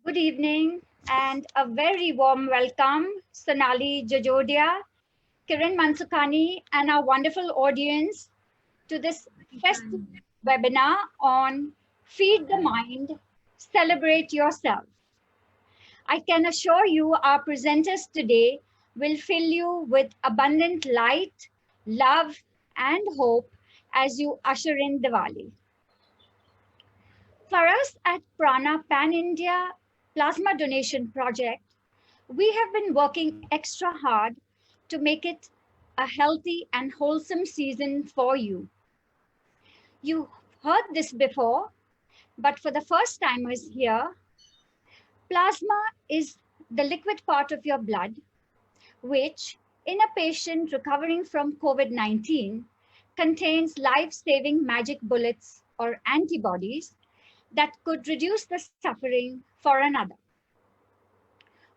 Good evening and a very warm welcome, Sonali Jajodia, Kiran Mansukani, and our wonderful audience to this festive webinar on Feed the Mind, Celebrate Yourself. I can assure you our presenters today will fill you with abundant light, love, and hope as you usher in Diwali. For us at Prana Pan India Plasma Donation Project, we have been working extra hard to make it a healthy and wholesome season for you. You heard this before, but for the first timers here, plasma is the liquid part of your blood, which in a patient recovering from COVID-19 contains life-saving magic bullets or antibodies that could reduce the suffering for another.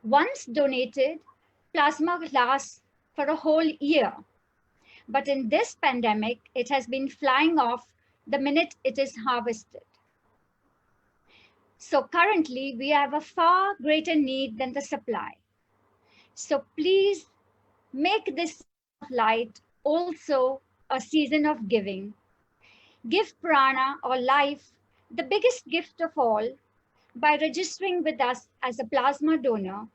Once donated, plasma lasts for a whole year. But in this pandemic, it has been flying off the minute it is harvested. So currently, we have a far greater need than the supply. So please make this light also a season of giving. Give prana or life the biggest gift of all by registering with us as a plasma donor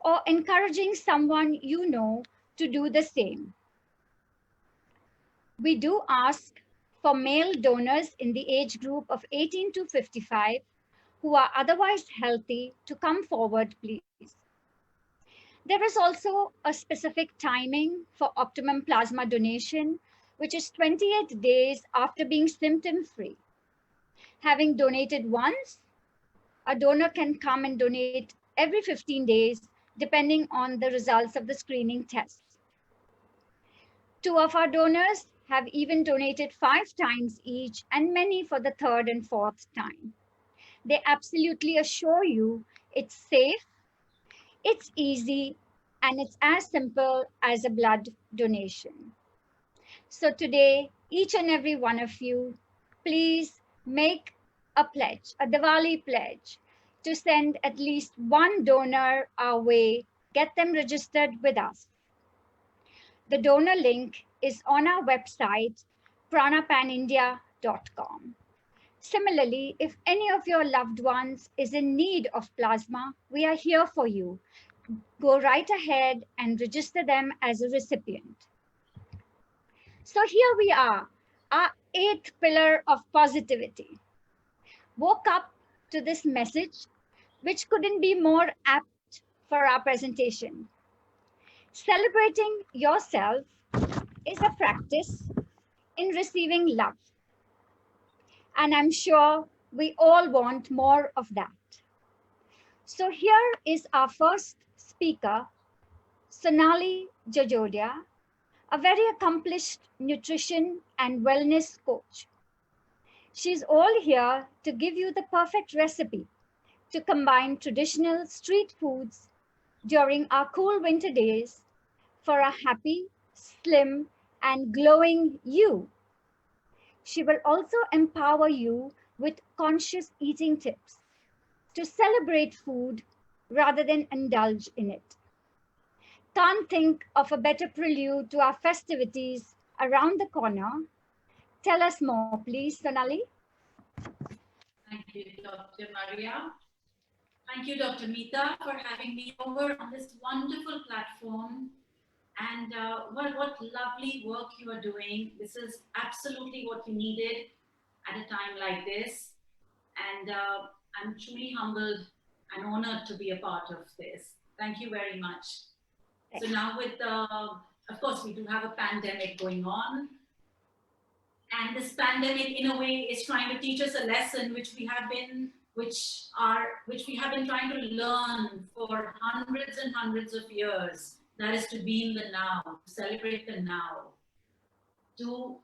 or encouraging someone you know to do the same. We do ask for male donors in the age group of 18 to 55 who are otherwise healthy to come forward, please. There is also a specific timing for optimum plasma donation, which is 28 days after being symptom-free. Having donated once, a donor can come and donate every 15 days, depending on the results of the screening tests. 2 of our donors have even donated 5 times each, and many for the 3rd and 4th time. They absolutely assure you it's safe, it's easy, and it's as simple as a blood donation. So today, each and every one of you, please make a pledge, a Diwali pledge, to send at least one donor our way, get them registered with us. The donor link is on our website, pranapanindia.com. Similarly, if any of your loved ones is in need of plasma, we are here for you. Go right ahead and register them as a recipient. So here we are, our 8th pillar of positivity. Woke up to this message, which couldn't be more apt for our presentation. Celebrating yourself is a practice in receiving love. And I'm sure we all want more of that. So here is our first speaker, Sonali Jajodia, a very accomplished nutrition and wellness coach. She's all here to give you the perfect recipe to combine traditional street foods during our cool winter days for a happy, slim, and glowing you. She will also empower you with conscious eating tips to celebrate food rather than indulge in it. Can't think of a better prelude to our festivities around the corner. Tell us more, please, Sonali. Thank you, Dr. Maria. Thank you, Dr. Meeta, for having me over on this wonderful platform. And what lovely work you are doing. This is absolutely what we needed at a time like this. And I'm truly humbled and honored to be a part of this. Thank you very much. So now with, of course, we do have a pandemic going on. And this pandemic, in a way, is trying to teach us a lesson which we have been trying to learn for hundreds and hundreds of years. That is to be in the now, to celebrate the now, to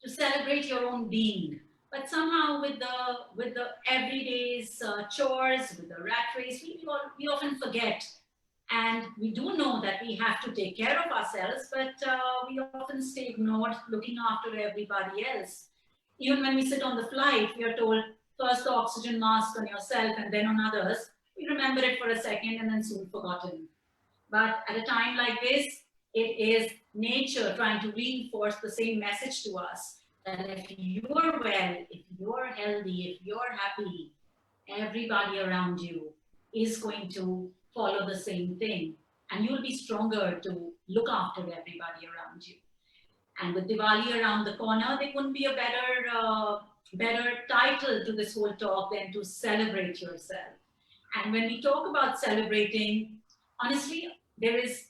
celebrate your own being. But somehow with the everyday's chores, with the rat race, we often forget. And we do know that we have to take care of ourselves, but we often stay ignored, looking after everybody else. Even when we sit on the flight, we are told, first the oxygen mask on yourself and then on others. We remember it for a second and then soon forgotten. But at a time like this, it is nature trying to reinforce the same message to us that if you're well, if you're healthy, if you're happy, everybody around you is going to follow the same thing. And you'll be stronger to look after everybody around you. And with Diwali around the corner, there couldn't be a better title to this whole talk than to celebrate yourself. And when we talk about celebrating, honestly, there is,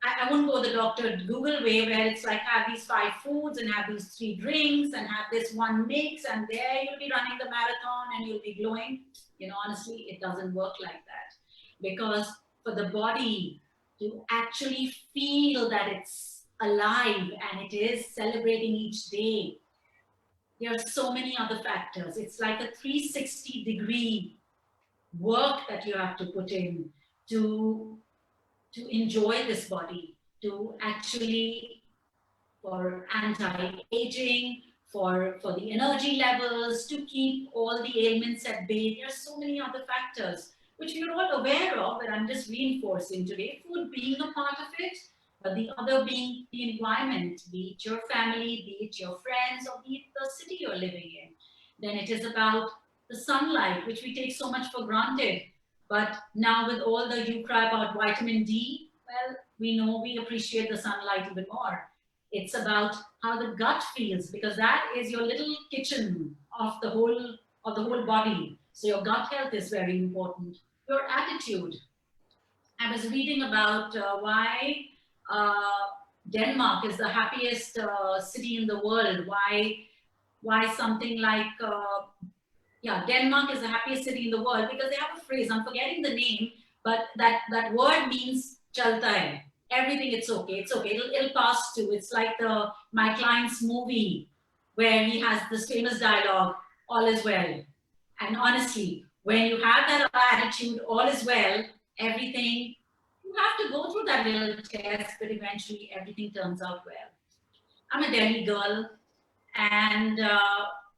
I wouldn't go the Dr. Google way where it's like have these 5 foods and have these 3 drinks and have this one mix and there you'll be running the marathon and you'll be glowing. You know, honestly, it doesn't work like that. Because for the body to actually feel that it's alive and it is celebrating each day, there are so many other factors. It's like a 360-degree work that you have to put in to enjoy this body, to actually, for anti-aging, for the energy levels, to keep all the ailments at bay. There are so many other factors which we are all aware of, but I'm just reinforcing today. Food being a part of it, but the other being the environment, be it your family, be it your friends, or be it the city you're living in. Then it is about the sunlight, which we take so much for granted. But now with all the you cry about vitamin D, well, we know we appreciate the sunlight even more. It's about how the gut feels, because that is your little kitchen of the whole body. So your gut health is very important. Your attitude. I was reading about why Denmark is the happiest city in the world. Why something like Denmark is the happiest city in the world because they have a phrase. I'm forgetting the name, but that word means "chalta hai." Everything, it's okay. It's okay. It'll pass too. It's like my client's movie where he has this famous dialogue, "All is well." And honestly, when you have that attitude, all is well, everything, you have to go through that little test, but eventually everything turns out well. I'm a Delhi girl, and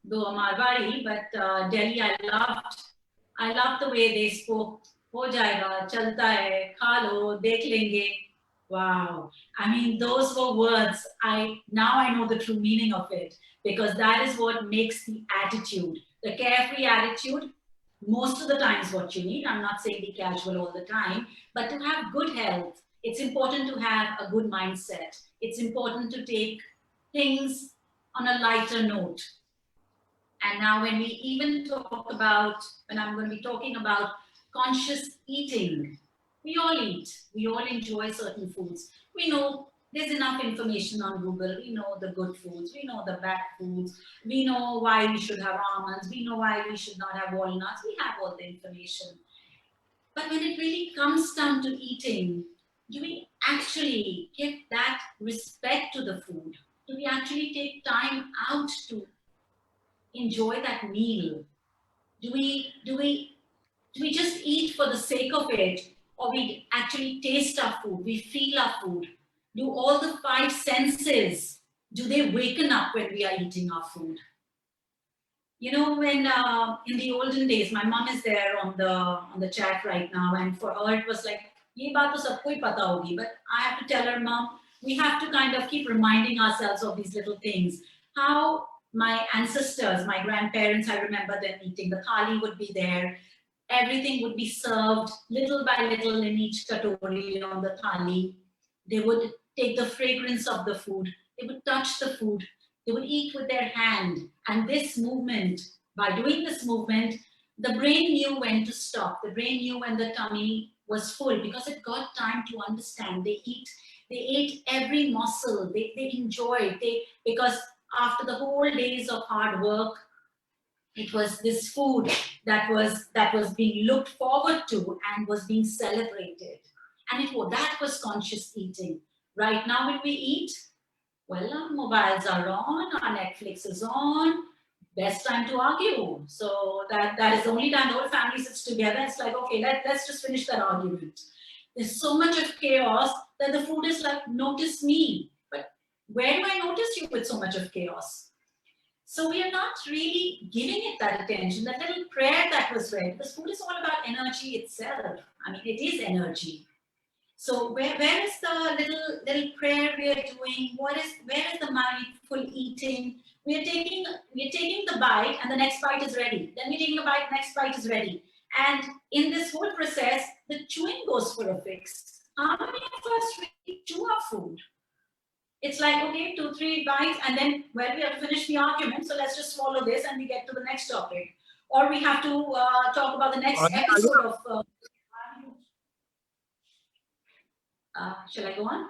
though a Marwari, but Delhi, I loved the way they spoke. Ho jayega, chalta hai, kha lo, dekh lenge. Wow. I mean, those were words. Now I know the true meaning of it, because that is what makes the attitude. The carefree attitude, most of the time is what you need. I'm not saying be casual all the time, but to have good health, it's important to have a good mindset. It's important to take things on a lighter note. And now when we even talk about, when I'm going to be talking about conscious eating, we all eat, we all enjoy certain foods. We know there's enough information on Google. We know the good foods, we know the bad foods, we know why we should have almonds, we know why we should not have walnuts, we have all the information. But when it really comes down to eating, do we actually give that respect to the food? Do we actually take time out to enjoy that meal? Do we just eat for the sake of it, or we actually taste our food, we feel our food? Do all the 5 senses, do they waken up when we are eating our food? You know, when in the olden days, my mom is there on the chat right now, and for her it was like, ye baat to sabko hi pata hogi, but I have to tell her, Mom, we have to kind of keep reminding ourselves of these little things. How my ancestors, my grandparents, I remember them eating. The thali would be there. Everything would be served little by little in each katori on the thali. They would take the fragrance of the food. They would touch the food. They would eat with their hand. And this movement, by doing this movement, the brain knew when to stop. The brain knew when the tummy was full because it got time to understand. They ate every morsel. They enjoyed. Because after the whole days of hard work, it was this food that was being looked forward to and was being celebrated. And that was conscious eating. Right now when we eat, well, our mobiles are on, our Netflix is on, best time to argue. So that is the only time the whole family sits together. It's like, okay, let's just finish that argument. There's so much of chaos that the food is like, notice me. But where do I notice you with so much of chaos? So we are not really giving it that attention, that little prayer that was read, because food is all about energy itself. I mean, it is energy. So where is the little prayer we are doing? Where is the mindful eating? We are taking the bite, and the next bite is ready. Then we're taking a bite, next bite is ready. And in this whole process, the chewing goes for a fix. How many of us really chew our food? It's like, okay, 2, 3 bites, and then, well, we have to finish the argument, so let's just swallow this and we get to the next topic. Or we have to talk about the next episode of. Shall I go on?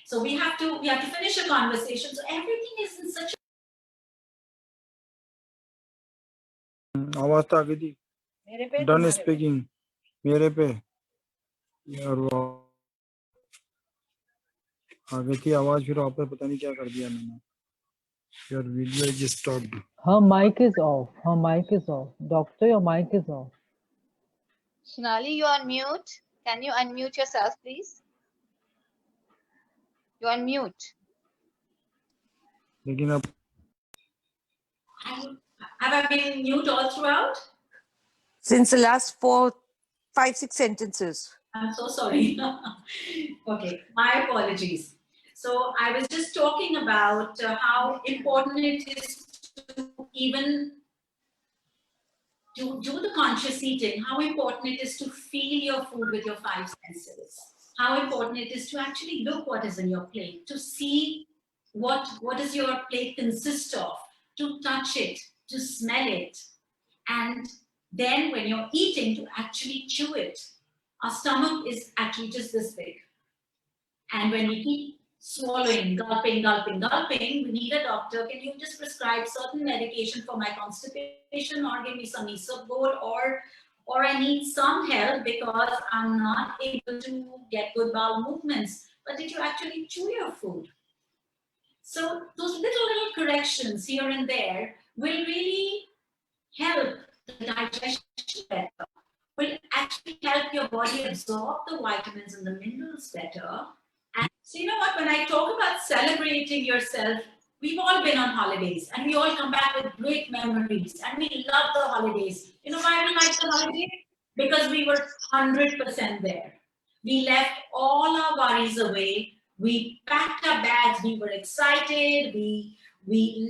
So we have to finish a conversation. So everything is in such. आवाज तो आ गई थी. Done speaking. मेरे पे यार वो आ गई थी आवाज, फिर आपने पता नहीं क्या कर दिया मैंने. Your video is stopped. Her mic is off. Her mic is off. Doctor, your mic is off. Sonali, you are on mute. Can you unmute yourself, please? You're on mute. लेकिन अब Have I been mute all throughout? Since the last 4, 5, 6 sentences. I'm so sorry. Okay, my apologies. So I was just talking about how important it is to even do the conscious eating, how important it is to feel your food with your 5 senses, how important it is to actually look what is in your plate, to see what does your plate consist of, to touch it, to smell it, and then when you're eating, to actually chew it. Our stomach is actually just this big. And when we keep swallowing, gulping, gulping, gulping, we need a doctor. Can you just prescribe certain medication for my constipation, or give me some Isabgol, or I need some help because I'm not able to get good bowel movements. But did you actually chew your food? So those little corrections here and there will really help the digestion better, will actually help your body absorb the vitamins and the minerals better. And so you know what, when I talk about celebrating yourself, we've all been on holidays and we all come back with great memories and we love the holidays. You know why we like the holidays? Because we were 100% there. We left all our worries away. We packed our bags. We were excited. We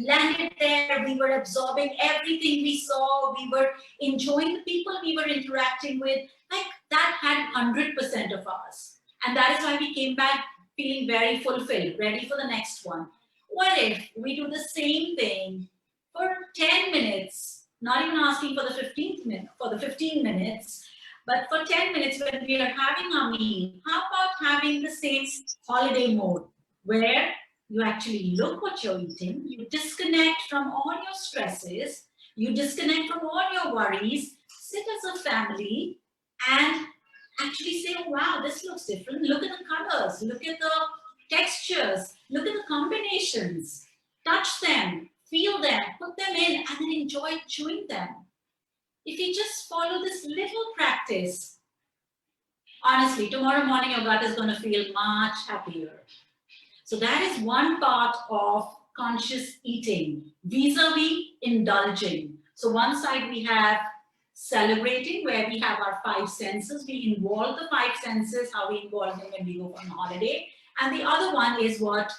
landed there. We were absorbing everything we saw. We were enjoying the people we were interacting with. Like that had 100% of us. And that is why we came back feeling very fulfilled, ready for the next one. What if we do the same thing for 10 minutes, not even asking for the 15th minute, for the 15 minutes, but for 10 minutes when we are having our meal? How about having the same holiday mode where you actually look what you're eating, you disconnect from all your stresses, you disconnect from all your worries, sit as a family and actually say, oh, wow, this looks different. Look at the colors, look at the textures, look at the combinations, touch them, feel them, put them in, and then enjoy chewing them. If you just follow this little practice, honestly, tomorrow morning your gut is going to feel much happier. So that is one part of conscious eating, vis-a-vis indulging. So one side we have celebrating, where we have our 5 senses. We involve the 5 senses, how we involve them when we go on holiday. And the other one is what,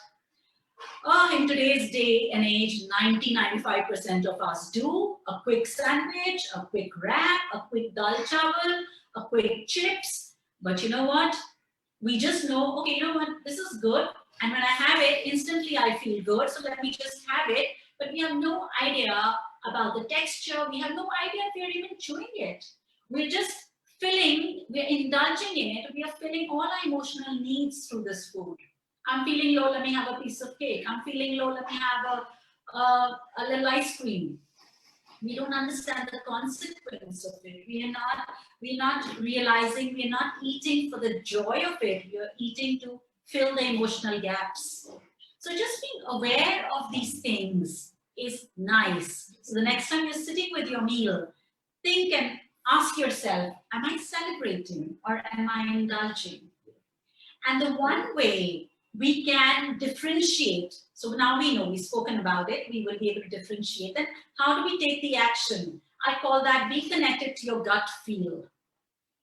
in today's day and age, 90-95% of us do. A quick sandwich, a quick wrap, a quick dal chawal, a quick chips. But you know what? We just know, okay, you know what, this is good. And when I have it, instantly I feel good. So let me just have it. But we have no idea about the texture. We have no idea if we're even chewing it. We're just we're indulging in it. We are filling all our emotional needs through this food. I'm feeling low, let me have a piece of cake. I'm feeling low, let me have a little ice cream. We don't understand the consequence of it. We're not realizing, we're not eating for the joy of it. We're eating to fill the emotional gaps. So just being aware of these things is nice. So the next time you're sitting with your meal, think and ask yourself, am I celebrating or am I indulging? And the one way we can differentiate. So now we know, we've spoken about it, we will be able to differentiate. Then how do we take the action? I call that be connected to your gut feel.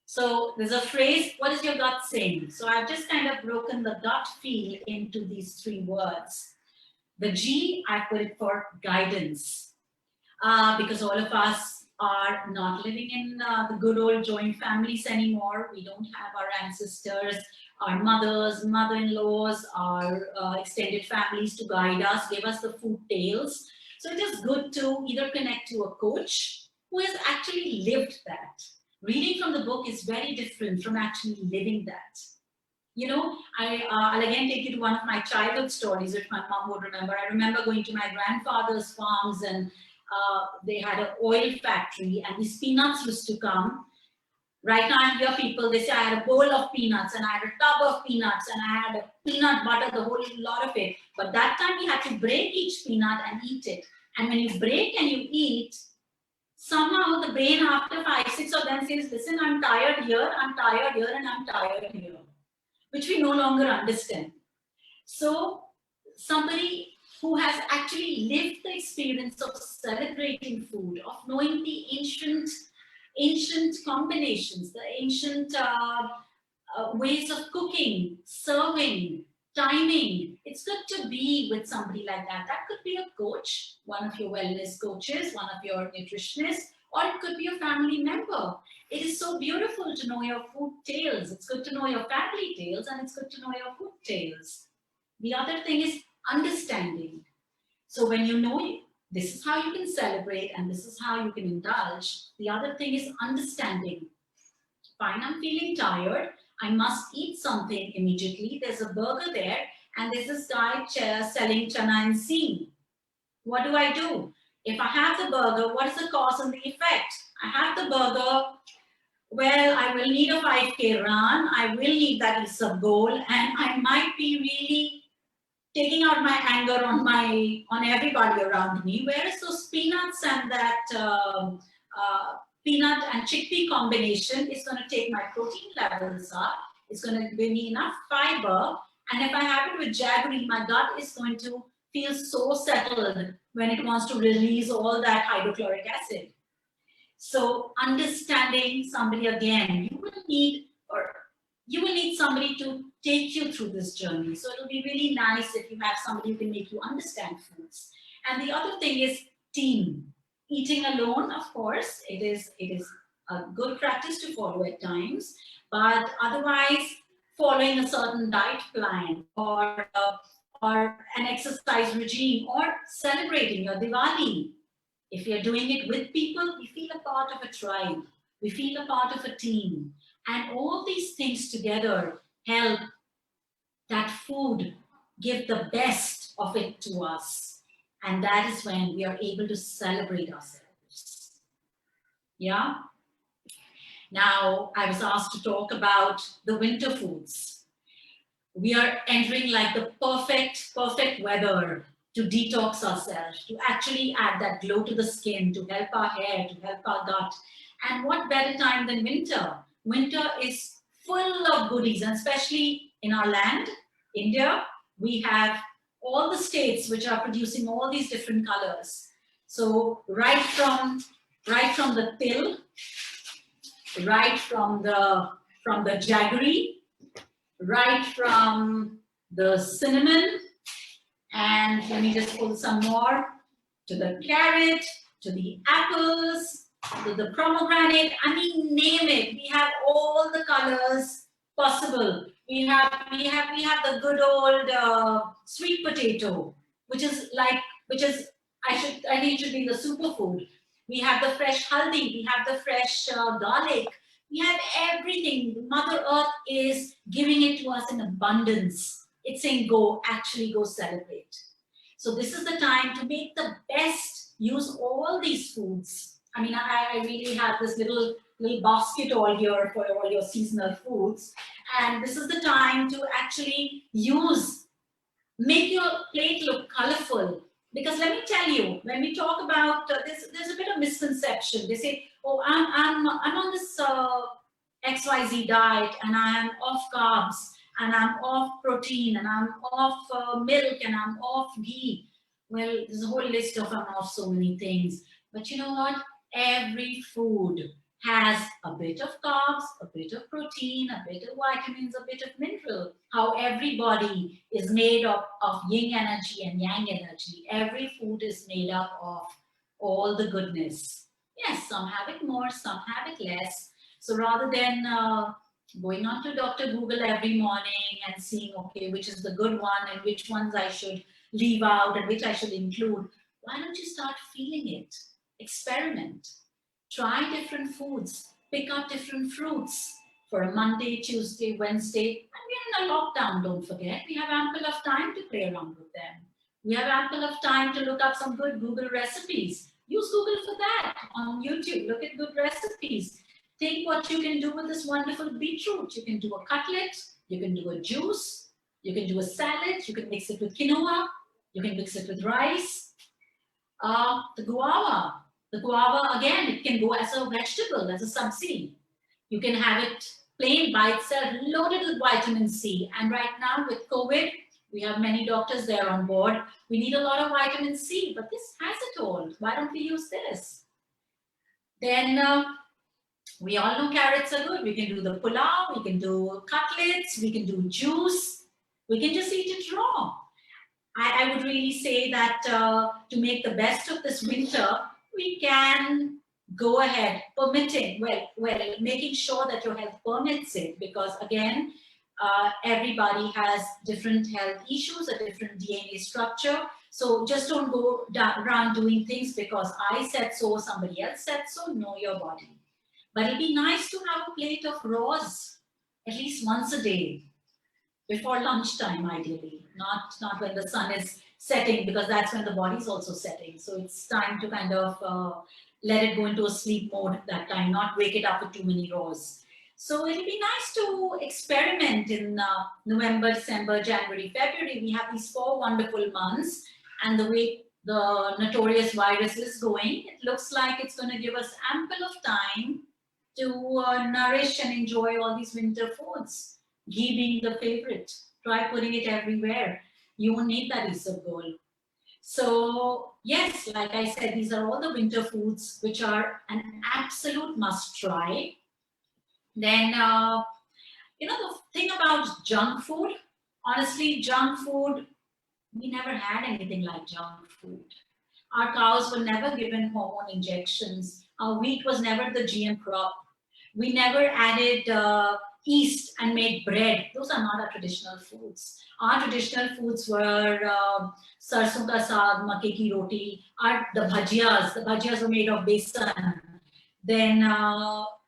So there's a phrase, what is your gut saying? So I've just kind of broken the gut feel into these 3 words. The G, I put it for guidance, because all of us are not living in the good old joint families anymore. We don't have our ancestors, our mothers, mother-in-laws, our extended families to guide us, give us the food tales. So it is good to either connect to a coach who has actually lived that. Reading from the book is very different from actually living that. You know, I'll again take you to one of my childhood stories, which my mom would remember. I remember going to my grandfather's farms, and they had an oil factory, and these peanuts used to come. Right now I hear people, they say I had a bowl of peanuts, and I had a tub of peanuts, and I had a peanut butter, the whole lot of it. But that time we had to break each peanut and eat it. And when you break and you eat, somehow the brain after 5, 6 of them says, listen, I'm tired here, and I'm tired here, which we no longer understand. So somebody who has actually lived the experience of celebrating food, of knowing the ancient combinations, the ancient ways of cooking, serving, timing. It's good to be with somebody like that. That could be a coach, one of your wellness coaches, one of your nutritionists, or it could be a family member. It is so beautiful to know your food tales. It's good to know your family tales, and it's good to know your food tales. The other thing is understanding. So when you know this is how you can celebrate and this is how you can indulge, the other thing is understanding. Fine, I'm feeling tired. I must eat something immediately. There's a burger there, and there's this guy selling chana and seam. What do? If I have the burger, what is the cause and the effect? I have the burger, well, I will need a 5K run. I will need that ISAB goal, and I might be really taking out my anger on everybody around me. Whereas those peanuts and that peanut and chickpea combination is going to take my protein levels up. It's going to give me enough fiber. And if I have it with jaggery, my gut is going to feel so settled when it wants to release all that hydrochloric acid. So understanding somebody again, you will need somebody to take you through this journey. So it'll be really nice if you have somebody who can make you understand foods. And the other thing is team. Eating alone, of course, it is a good practice to follow at times, but otherwise following a certain diet plan or an exercise regime or celebrating your Diwali. If you're doing it with people, we feel a part of a tribe. We feel a part of a team. And all these things together help that food give the best of it to us. And that is when we are able to celebrate ourselves. Yeah? Now, I was asked to talk about the winter foods. We are entering like the perfect weather to detox ourselves, to actually add that glow to the skin, to help our hair, to help our gut. And what better time than winter? Winter is full of goodies, and especially in our land, India, we have all the states which are producing all these different colors. So right from the til, right from the jaggery, right from the cinnamon, and let me just pull some more, to the carrot, to the apples, to the pomegranate. I mean, name it. We have all the colors possible. We have the good old sweet potato, which I think it should be the superfood. We have the fresh haldi, we have the fresh garlic. We have everything. Mother Earth is giving it to us in abundance. It's saying go celebrate. So this is the time to make the best use all these foods. I mean, I really have this little basket all here for all your seasonal foods. And this is the time to actually make your plate look colorful. Because let me tell you, when we talk about there's a bit of misconception. They say, oh, I'm on this XYZ diet and I'm off carbs and I'm off protein, and I'm off milk, and I'm off ghee. Well, there's a whole list of I'm off so many things. But you know what? Every food has a bit of carbs, a bit of protein, a bit of vitamins, a bit of mineral. How every body is made up of yin energy and yang energy. Every food is made up of all the goodness. Yes, some have it more, some have it less. So rather than going on to Dr. Google every morning and seeing, okay, which is the good one and which ones I should leave out and which I should include, why don't you start feeling it? Experiment. Try different foods. Pick out different fruits for a Monday, Tuesday, Wednesday. And we're in a lockdown, don't forget. We have ample of time to play around with them. We have ample of time to look up some good Google recipes. Use Google for that on YouTube. Look at good recipes. Think what you can do with this wonderful beetroot. You can do a cutlet. You can do a juice. You can do a salad. You can mix it with quinoa. You can mix it with rice. The guava. The guava, again, it can go as a vegetable, as a subsidy. You can have it plain by itself, loaded with vitamin C. And right now with COVID, we have many doctors there on board. We need a lot of vitamin C, but this has it all. Why don't we use this? Then we all know carrots are good. We can do the pulao, we can do cutlets, we can do juice. We can just eat it raw. I would really say that to make the best of this winter, we can go ahead, permitting, well, making sure that your health permits it, because again, everybody has different health issues, a different DNA structure. So just don't go around doing things because I said so, somebody else said so. Know your body. But it'd be nice to have a plate of raws at least once a day before lunchtime, ideally, not when the sun is setting, because that's when the body is also setting. So it's time to kind of let it go into a sleep mode at that time, not wake it up with too many raws. So it'll be nice to experiment in November, December, January, February. We have these 4 wonderful months, and the way the notorious virus is going, it looks like it's going to give us ample of time to nourish and enjoy all these winter foods. Ghee being the favorite. Try putting it everywhere. You won't need that isabgol. So yes, like I said, these are all the winter foods which are an absolute must try. Then, you know, the thing about junk food, honestly, junk food, we never had anything like junk food. Our cows were never given hormone injections. Our wheat was never the GM crop. We never added yeast and made bread. Those are not our traditional foods. Our traditional foods were sarson ka saag, makke ki roti, the bhajiyas. The bhajiyas were made of besan. Then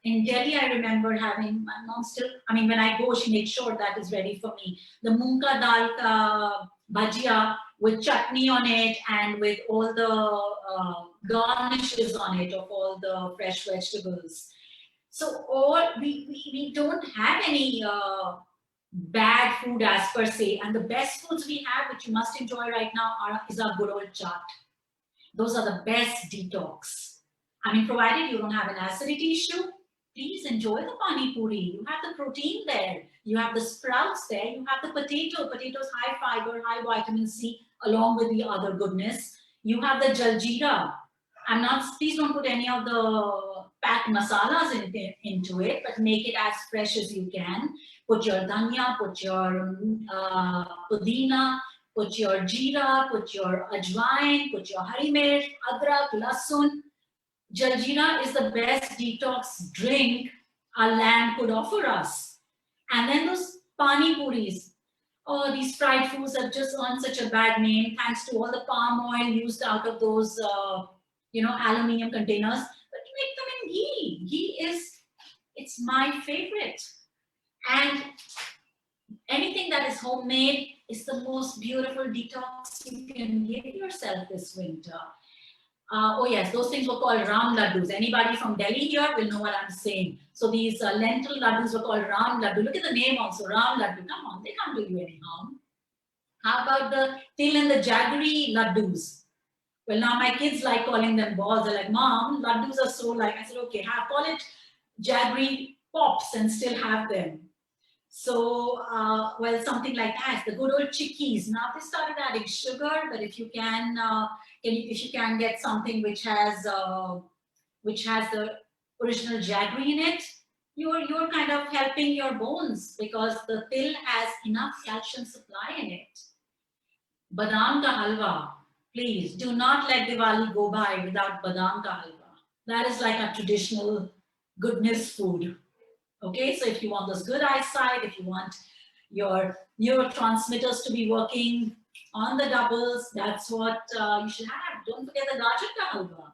in Delhi, I remember having, my mom still, I mean, when I go, she makes sure that is ready for me. The moong ka dal ka bhajiya with chutney on it and with all the garnishes on it of all the fresh vegetables. So we don't have any bad food as per se, and the best foods we have, which you must enjoy right now, is our good old chaat. Those are the best detox. I mean, provided you don't have an acidity issue, please enjoy the pani puri. You have the protein there, you have the sprouts there, you have the potatoes high fiber, high vitamin C, along with the other goodness. You have the jaljeera. Please don't put any of the packed masalas into it, but make it as fresh as you can. Put your dhania, put your pudina, put your jeera, put your ajwain, put your hari mirch, adrak, lasun. Jaljeera is the best detox drink our land could offer us. And then those pani puris. Oh, these fried foods have just earned such a bad name thanks to all the palm oil used out of those aluminium containers. But you make them in ghee. Ghee it's my favorite. And anything that is homemade is the most beautiful detox you can give yourself this winter. Oh yes, those things were called Ram Laddus. Anybody from Delhi here will know what I'm saying. So these lentil laddus were called Ram Laddu. Look at the name also, Ram Laddu. Come on, they can't do you any harm. How about the til and the jaggery laddus? Well, now my kids like calling them balls. They're like, Mom, laddus are so like. I said, okay, call it jaggery pops and still have them. So, well, something like that. The good old chickies. Now they started adding sugar, but if you can, if you can get something which has the original jaggery in it, you're kind of helping your bones because the til has enough calcium supply in it. Badam ka halwa. Please do not let Diwali go by without badam ka halwa. That is like a traditional goodness food. Okay, so if you want this good eyesight, if you want your neurotransmitters to be working on the doubles, that's what you should have. Don't forget the gajar ka halwa.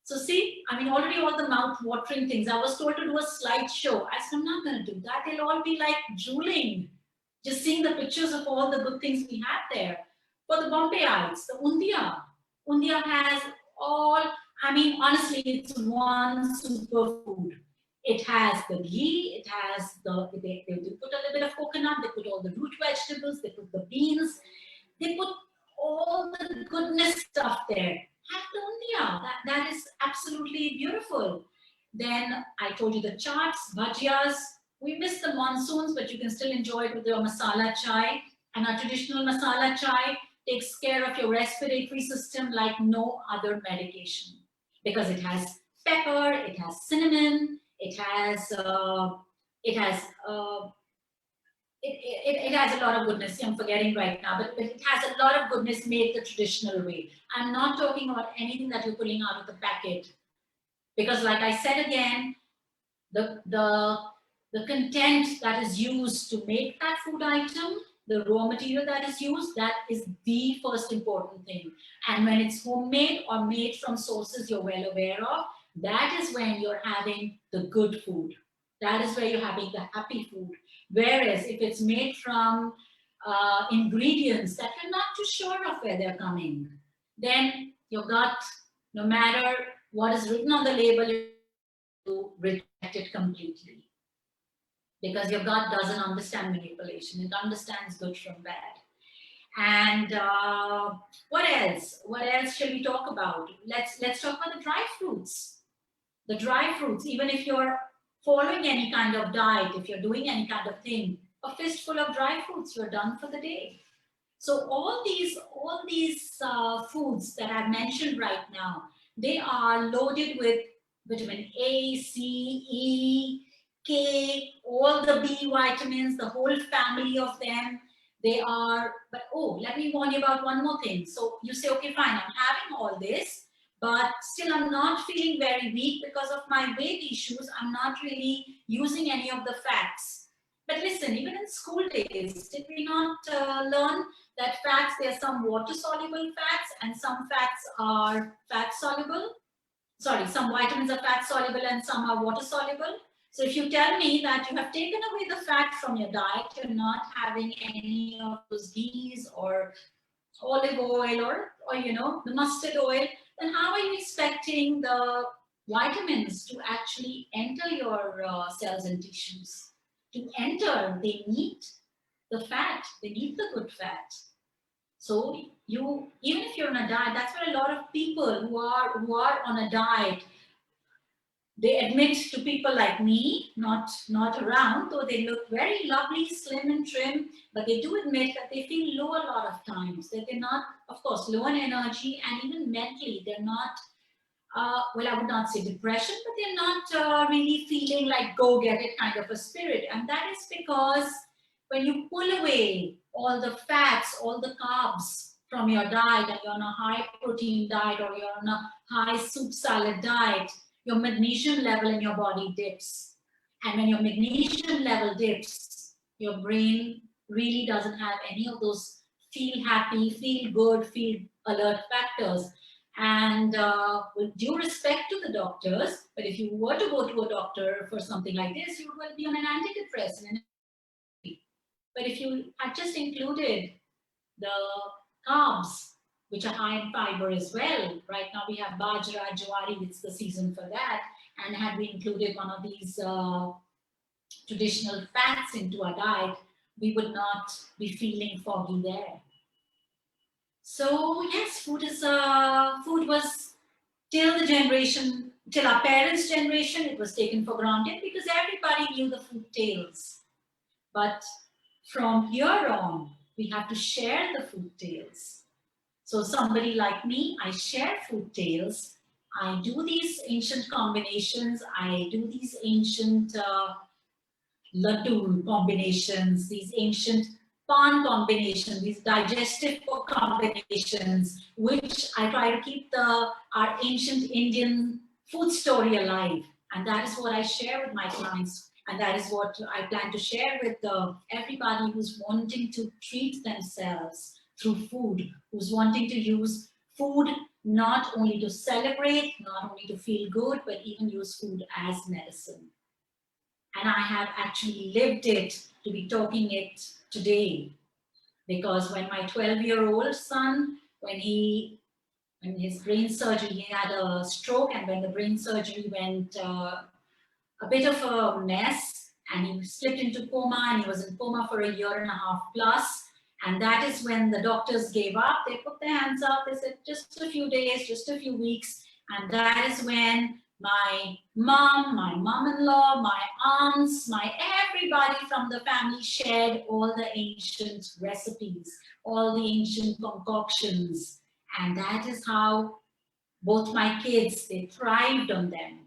So see, I mean, already all the mouth-watering things. I was told to do a slideshow. I said, I'm not going to do that. They'll all be like drooling, just seeing the pictures of all the good things we have there. For the Bombayites, the undia. Undia has all, I mean, honestly, it's one superfood. It has the ghee, it has they put a little bit of coconut, they put all the root vegetables, they put the beans, they put all the goodness stuff there. Have the undia. That is absolutely beautiful. Then I told you the chaats, bhajiyas. We miss the monsoons, but you can still enjoy it with your masala chai. And our traditional masala chai takes care of your respiratory system like no other medication because it has pepper, it has cinnamon, it has a lot of goodness. I'm forgetting right now, but it has a lot of goodness made the traditional way. I'm not talking about anything that you're pulling out of the packet, because like I said again, the content that is used to make that food item, the raw material that is used, that is the first important thing. And when it's homemade or made from sources you're well aware of, that is when you're having the good food. That is where you're having the happy food. Whereas if it's made from ingredients that you're not too sure of where they're coming, then your gut, no matter what is written on the label, you reject it completely. Because your gut doesn't understand manipulation. It understands good from bad. And what else? What else shall we talk about? Let's talk about the dry fruits. The dry fruits, even if you're following any kind of diet, if you're doing any kind of thing, a fistful of dry fruits, you're done for the day. So all these foods that I've mentioned right now, they are loaded with vitamin A, C, E, K, all the B vitamins, the whole family of them. They are, but oh, let me warn you about one more thing. So you say, okay, fine, I'm having all this, but still I'm not feeling very weak because of my weight issues. I'm not really using any of the fats. But listen, even in school days, did we not learn that fats, there are some water-soluble fats and some fats are fat-soluble? Sorry, some vitamins are fat-soluble and some are water-soluble. So if you tell me that you have taken away the fat from your diet, you're not having any of those ghees or olive oil or you know, the mustard oil, then how are you expecting the vitamins to actually enter your cells and tissues? To enter, they need the fat, they need the good fat. So you, even if you're on a diet, that's where a lot of people who are on a diet, they admit to people like me, not around, though they look very lovely, slim and trim, but they do admit that they feel low a lot of times, that they're not, of course, low in energy and even mentally, they're not, well, I would not say depression, but they're not really feeling like go-get-it kind of a spirit. And that is because when you pull away all the fats, all the carbs from your diet, and you're on a high protein diet or you're on a high soup salad diet, your magnesium level in your body dips. And when your magnesium level dips, your brain really doesn't have any of those feel happy, feel good, feel alert factors. And with due respect to the doctors, but if you were to go to a doctor for something like this, you will be on an antidepressant. But if you had just included the carbs, which are high in fiber as well. Right now we have bajra, jawari, it's the season for that. And had we included one of these traditional fats into our diet, we would not be feeling foggy there. So yes, food was till our parents' generation, it was taken for granted because everybody knew the food tales. But from here on, we have to share the food tales. So somebody like me, I share food tales. I do these ancient combinations. I do these ancient laddu combinations, these ancient pan combinations, these digestive combinations, which I try to keep our ancient Indian food story alive. And that is what I share with my clients. And that is what I plan to share with everybody who's wanting to treat themselves through food, who's wanting to use food not only to celebrate, not only to feel good, but even use food as medicine. And I have actually lived it to be talking it today. Because when my 12-year-old son, when his brain surgery, he had a stroke, and when the brain surgery went a bit of a mess, and he slipped into coma, and he was in coma for 1.5 years plus. And that is when the doctors gave up. They put their hands up. They said, just a few days, just a few weeks. And that is when my mom-in-law, my aunts, everybody from the family shared all the ancient recipes, all the ancient concoctions. And that is how both my kids, they thrived on them.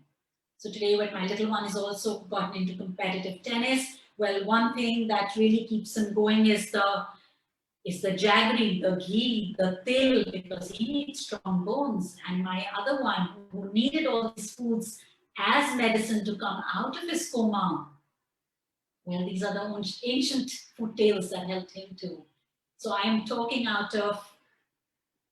So today, when my little one is also gotten into competitive tennis, well, one thing that really keeps him going is the jaggery, the ghee, the til, because he needs strong bones. And my other one, who needed all these foods as medicine to come out of his coma, well, these are the ancient food tales that helped him too. So I am talking out of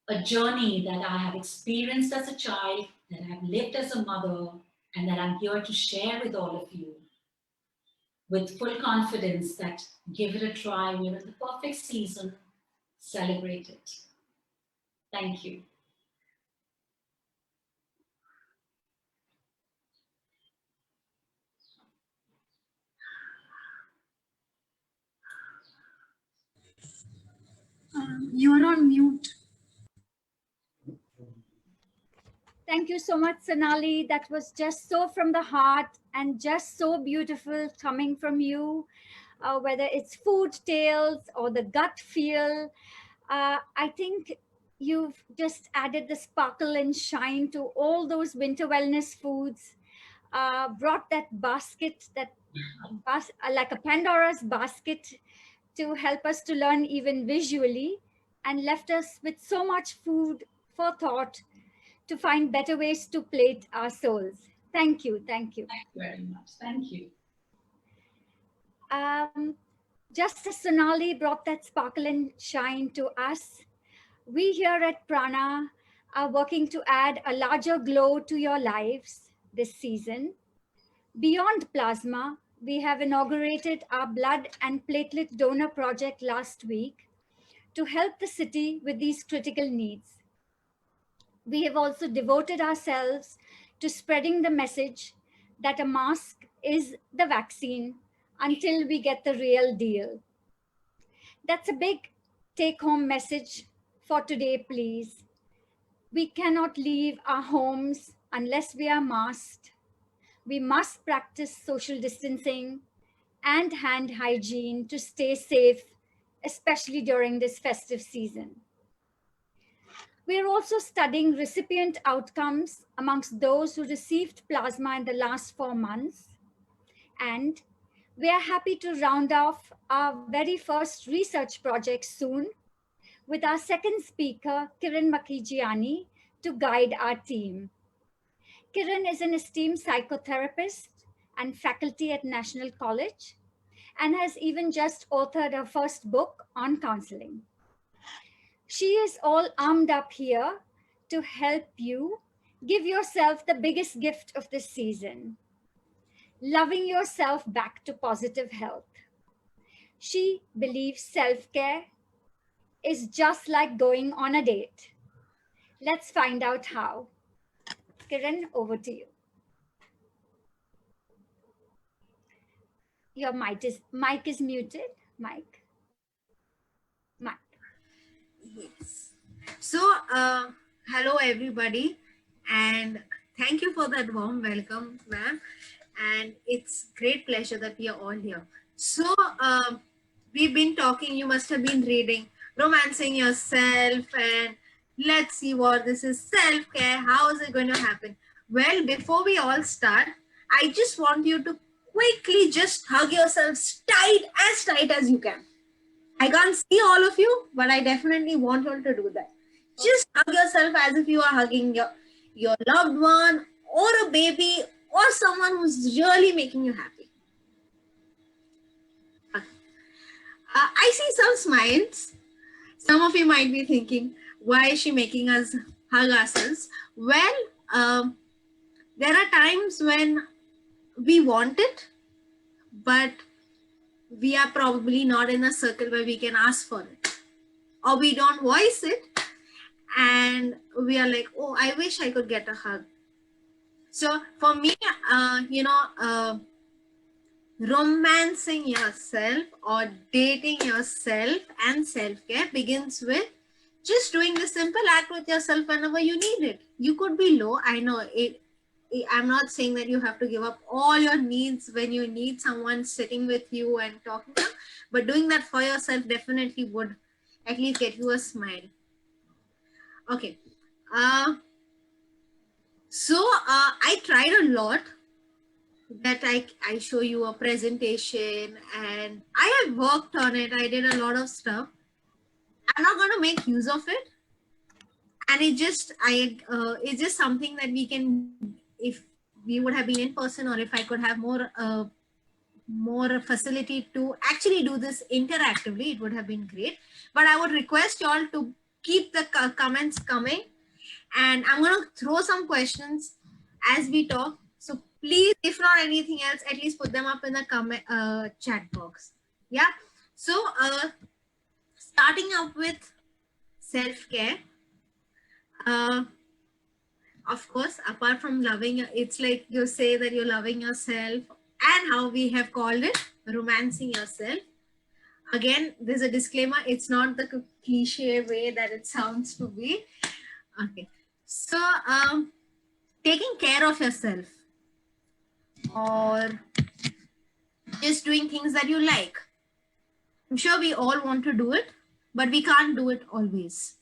a journey that I have experienced as a child, that I have lived as a mother, and that I'm here to share with all of you with full confidence that give it a try. We're in the perfect season. Celebrate it. Thank you. You're on mute. Thank you so much, Sonali. That was just so from the heart and just so beautiful coming from you, whether it's food tales or the gut feel. I think you've just added the sparkle and shine to all those winter wellness foods, brought that basket, like a Pandora's basket, to help us to learn even visually, and left us with so much food for thought to find better ways to plate our souls. Thank you. Thank you. Thank you very much. Thank you. Just as Sonali brought that sparkle and shine to us, we here at Prana are working to add a larger glow to your lives this season. Beyond plasma, we have inaugurated our blood and platelet donor project last week to help the city with these critical needs. We have also devoted ourselves to spreading the message that a mask is the vaccine until we get the real deal. That's a big take-home message for today, please. We cannot leave our homes unless we are masked. We must practice social distancing and hand hygiene to stay safe, especially during this festive season. We are also studying recipient outcomes amongst those who received plasma in the last 4 months. And we are happy to round off our very first research project soon with our second speaker, Kiran Makijiani, to guide our team. Kiran is an esteemed psychotherapist and faculty at National College, and has even just authored her first book on counseling. She is all armed up here to help you give yourself the biggest gift of this season, loving yourself back to positive health. She believes self-care is just like going on a date. Let's find out how. Kiran, over to you. Your mic is muted. Mic. Yes. So, hello everybody, and thank you for that warm welcome, ma'am. And it's great pleasure that we are all here. So we've been talking, you must have been reading Romancing Yourself, and let's see what this is. Self-care, how is it going to happen? Well, before we all start, I just want you to quickly just hug yourselves tight as you can. I can't see all of you, but I definitely want you all to do that. Just hug yourself as if you are hugging your loved one or a baby or someone who's really making you happy. I see some smiles. Some of you might be thinking, why is she making us hug ourselves? Well, there are times when we want it, but we are probably not in a circle where we can ask for it. Or we don't voice it and we are like, oh, I wish I could get a hug. So for me, romancing yourself or dating yourself and self-care begins with just doing the simple act with yourself whenever you need it. You could be low. I know I'm not saying that you have to give up all your needs when you need someone sitting with you and talking to you, but doing that for yourself definitely would at least get you a smile. Okay. So I tried a lot that I show you a presentation and I have worked on it. I did a lot of stuff. I'm not going to make use of it. And it's just something that we can, if we would have been in person or if I could have more facility to actually do this interactively, it would have been great. But I would request you all to keep the comments coming. And I'm going to throw some questions as we talk. So please, if not anything else, at least put them up in the comment chat box. Yeah. So starting up with self-care. Of course, apart from loving, it's like you say that you're loving yourself and how we have called it, romancing yourself. Again, there's a disclaimer. It's not the cliche way that it sounds to be. Okay. So, taking care of yourself or just doing things that you like. I'm sure we all want to do it, but we can't do it always.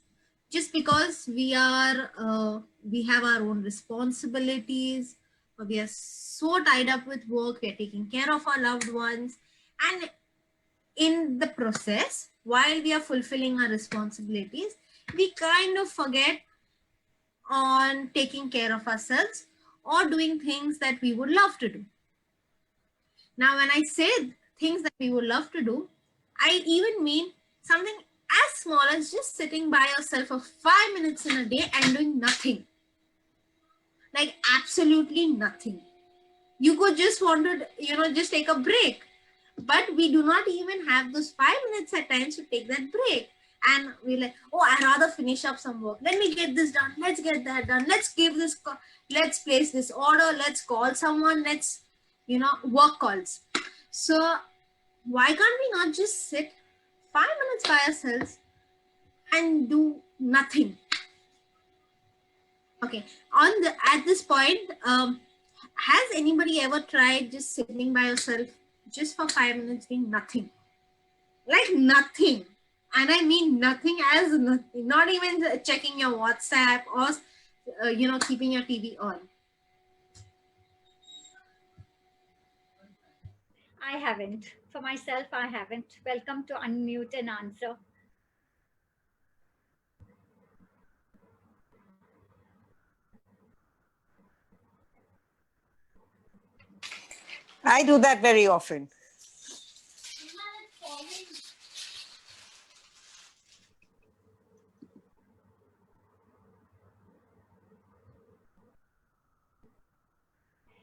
Just because we have our own responsibilities, or we are so tied up with work, we are taking care of our loved ones, and in the process, while we are fulfilling our responsibilities, we kind of forget on taking care of ourselves or doing things that we would love to do. Now, when I say things that we would love to do, I even mean something as small as just sitting by yourself for 5 minutes in a day and doing nothing. Like absolutely nothing. You could just want to, just take a break. But we do not even have those 5 minutes at times to take that break. And we're like, oh, I'd rather finish up some work. Let me get this done. Let's get that done. Let's place this order. Let's call someone. Let's, work calls. So why can't we not just sit 5 minutes by ourselves and do nothing? Okay. At this point, has anybody ever tried just sitting by yourself just for 5 minutes doing nothing? Like nothing. And I mean nothing as nothing. Not even checking your WhatsApp or, keeping your TV on. I haven't. For myself, I haven't. Welcome to Unmute and Answer. I do that very often.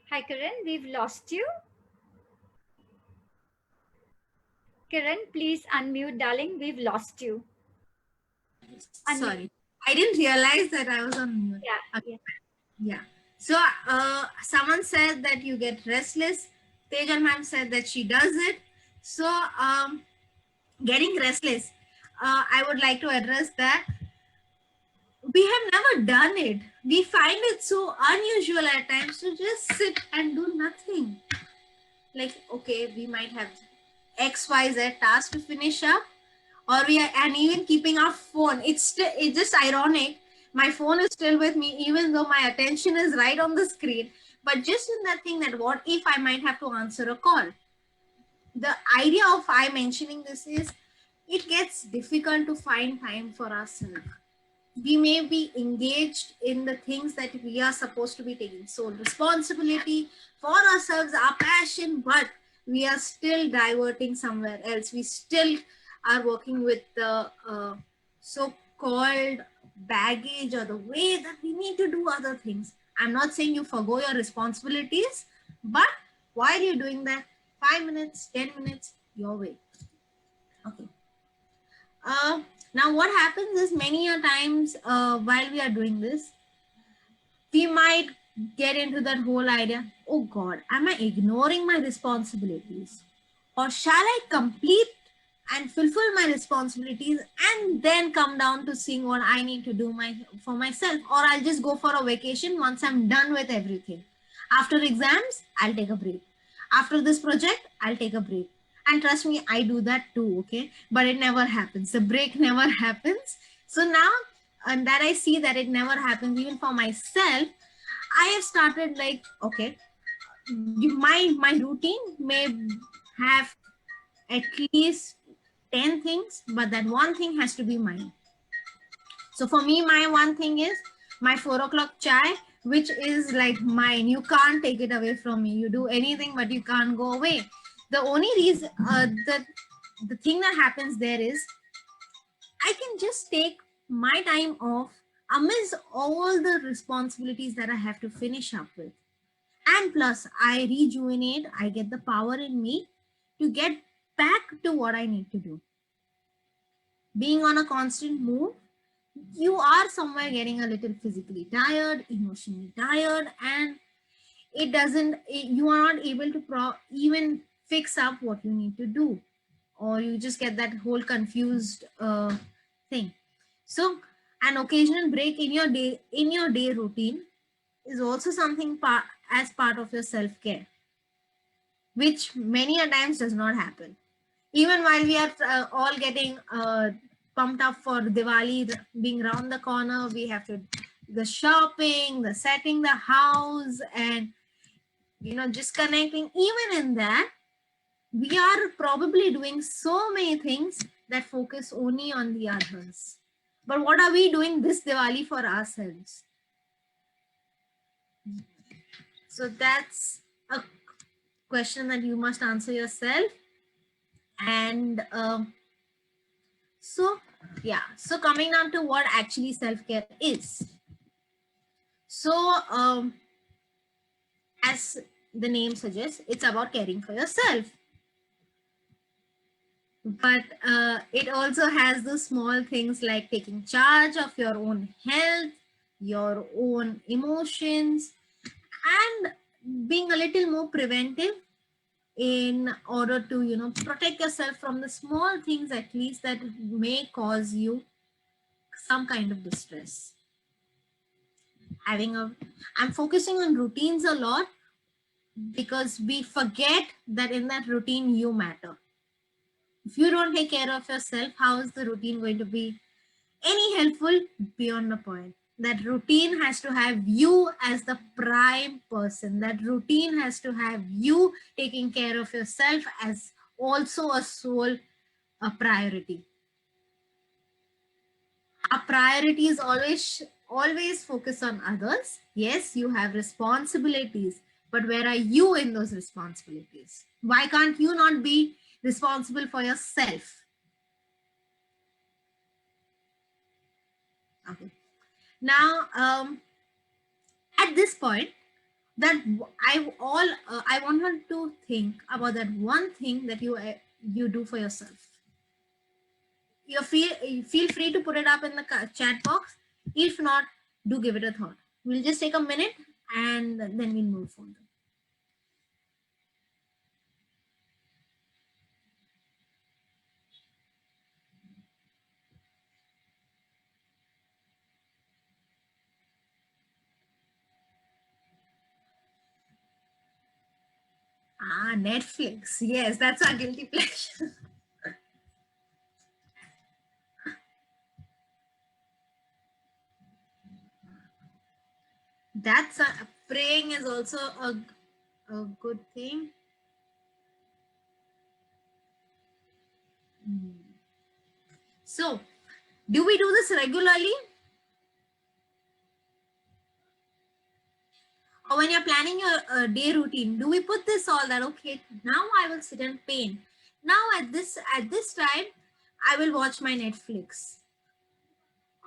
Hi, Kiran, we've lost you. Kiran, please unmute, darling. We've lost you. Sorry. I didn't realize that I was on mute. Yeah. Okay. Yeah. So someone said that you get restless. Tejal ma'am said that she does it. So getting restless, I would like to address that. We have never done it. We find it so unusual at times to just sit and do nothing. Like, okay, we might have XYZ task to finish up, or we are, and even keeping our phone. It's just ironic. My phone is still with me, even though my attention is right on the screen. But just in that thing that what if I might have to answer a call? The idea of I mentioning this is it gets difficult to find time for ourselves. We may be engaged in the things that we are supposed to be taking sole responsibility for ourselves, our passion, but we are still diverting somewhere else. We still are working with the so-called baggage or the way that we need to do other things. I'm not saying you forgo your responsibilities, but while you're doing that, 5 minutes, 10 minutes, your way. Okay. Now what happens is many a times while we are doing this, we might get into that whole idea, oh God, am I ignoring my responsibilities? Or shall I complete and fulfill my responsibilities and then come down to seeing what I need to do for myself? Or I'll just go for a vacation once I'm done with everything. After exams, I'll take a break. After this project, I'll take a break. And trust me, I do that too, okay? But it never happens. The break never happens. So now, and that I see that it never happens even for myself, I have started like, okay, my routine may have at least 10 things, but that one thing has to be mine. So for me, my one thing is my 4 o'clock chai, which is like mine. You can't take it away from me. You do anything, but you can't go away. The only reason, the thing that happens there is I can just take my time off amidst all the responsibilities that I have to finish up with. And plus, I rejuvenate, I get the power in me to get back to what I need to do. Being on a constant move, you are somewhere getting a little physically tired, emotionally tired, and you are not able to even fix up what you need to do, or you just get that whole confused thing. So an occasional break in your day routine is also something as part of your self-care, which many a times does not happen. Even while we are all getting pumped up for Diwali being around the corner, we have to the shopping, the setting the house, and just connecting. Even in that, we are probably doing so many things that focus only on the others. But what are we doing this Diwali for ourselves? So that's a question that you must answer yourself. And so coming down to what actually self-care is. So as the name suggests, it's about caring for yourself. But it also has those small things like taking charge of your own health, your own emotions, and being a little more preventive in order to protect yourself from the small things at least that may cause you some kind of distress. I'm focusing on routines a lot because we forget that in that routine you matter. If you don't take care of yourself, how is the routine going to be any helpful? Beyond the point. That routine has to have you as the prime person. That routine has to have you taking care of yourself as also a priority. Our priority is always focus on others. Yes, you have responsibilities, but where are you in those responsibilities? Why can't you not be responsible for yourself? Okay. Now, at this point, that I want you to think about that one thing that you do for yourself. You feel free to put it up in the chat box. If not, do give it a thought. We'll just take a minute and then we'll move forward. Ah, Netflix. Yes, that's our guilty pleasure. That's praying is also a good thing. So, do we do this regularly? Or when you're planning your day routine, do we put this all that, okay, now I will sit and paint. Now at this time, I will watch my Netflix.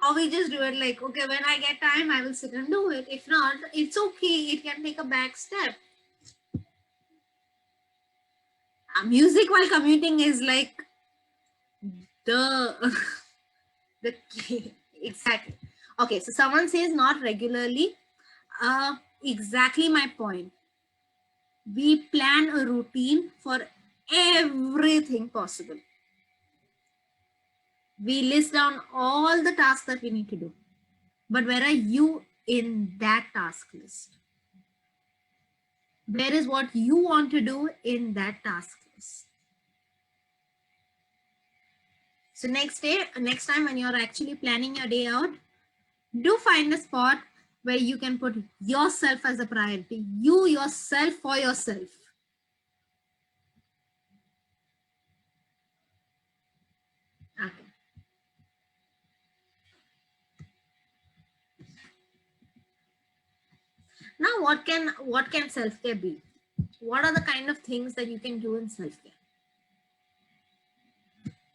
Or we just do it like, okay, when I get time, I will sit and do it. If not, it's okay. It can take a back step. Music while commuting is like the the key. Exactly. Okay, so someone says not regularly. Exactly my point. We plan a routine for everything possible. We list down all the tasks that we need to do. But where are you in that task list? Where is what you want to do in that task list? So next time when you're actually planning your day out, do find a spot where you can put yourself as a priority. You yourself for yourself. Okay. Now what can self-care be? What are the kind of things that you can do in self-care?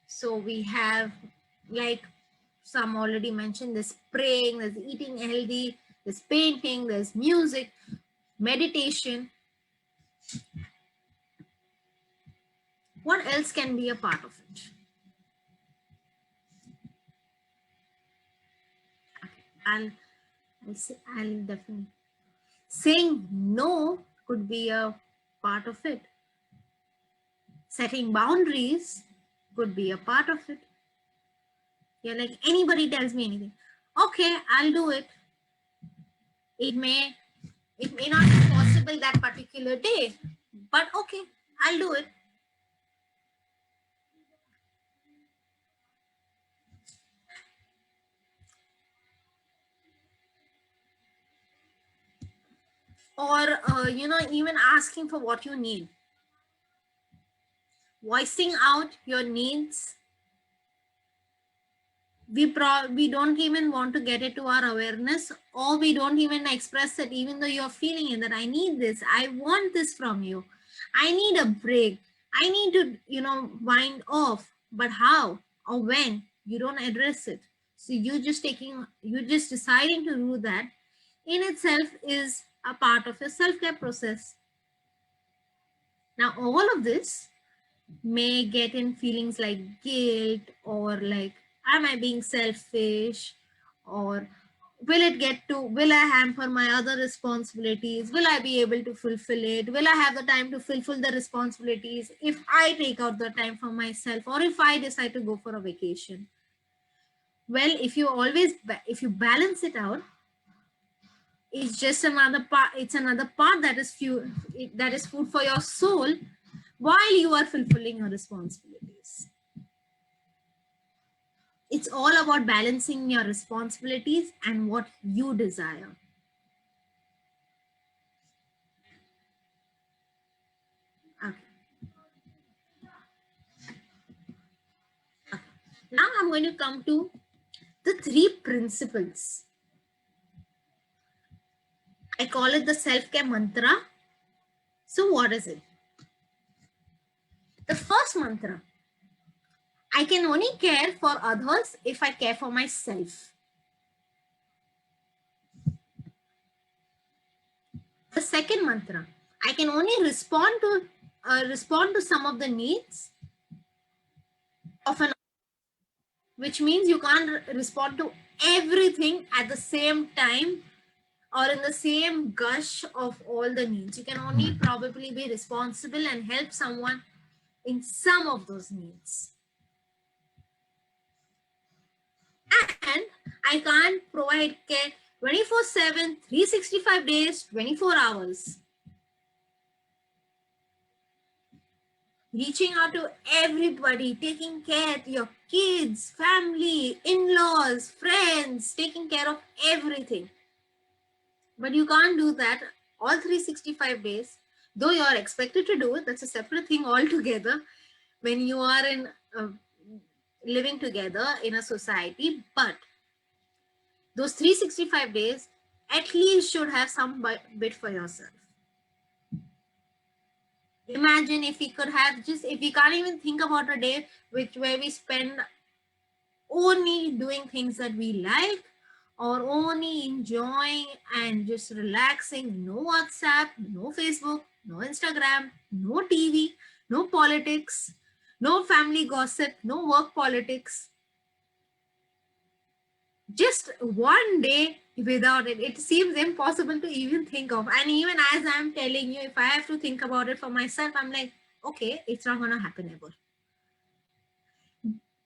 So we have, like some already mentioned, there's praying, there's eating healthy, there's painting, there's music, meditation. What else can be a part of it? I'll definitely. Saying no could be a part of it. Setting boundaries could be a part of it. Yeah, like anybody tells me anything, okay, I'll do it. It may not be possible that particular day, but okay, I'll do it. Or even asking for what you need, voicing out your needs. We don't even want to get it to our awareness, or we don't even express it, even though you're feeling it, that I need this, I want this from you, I need a break, I need to wind off. But how or when? You don't address it. So you're just deciding to do that in itself is a part of your self-care process. Now all of this may get in feelings like guilt, or like, am I being selfish, or will I hamper my other responsibilities, will I be able to fulfill it, will I have the time to fulfill the responsibilities if I take out the time for myself, or if I decide to go for a vacation. Well, if you balance it out, it's just another part. It's another part that is food for your soul while you are fulfilling your responsibilities. It's all about balancing your responsibilities and what you desire. Okay. Now I'm going to come to the 3 principles. I call it the self-care mantra. So what is it? The first mantra: I can only care for others if I care for myself. The second mantra: I can only respond to some of the needs of an, which means you can't respond to everything at the same time or in the same gush of all the needs. You can only probably be responsible and help someone in some of those needs. And I can't provide care 24/7, 365 days, 24 hours. reaching out to everybody, taking care of your kids, family, in-laws, friends, taking care of everything. But you can't do that all 365 days, though you are expected to do it. That's a separate thing altogether when you are in living together in a society. But those 365 days at least should have some bit for yourself. Imagine if we could have just, if we can't even think about a day where we spend only doing things that we like, or only enjoying and just relaxing. No WhatsApp, no Facebook, no Instagram, no TV, no politics, no family gossip, no work politics. Just one day without it, it seems impossible to even think of. And even as I'm telling you, if I have to think about it for myself, I'm like, okay, it's not going to happen ever.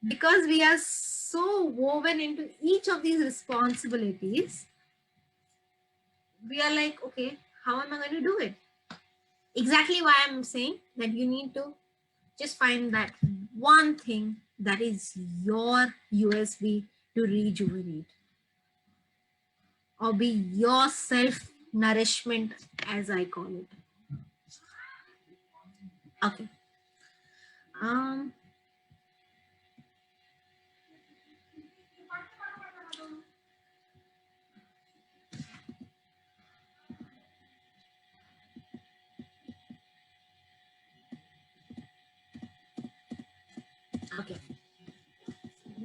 Because we are so woven into each of these responsibilities, we are like, okay, how am I going to do it? Exactly why I'm saying that you need to just find that one thing that is your USB to rejuvenate, or be your self-nourishment, as I call it. Okay. Okay.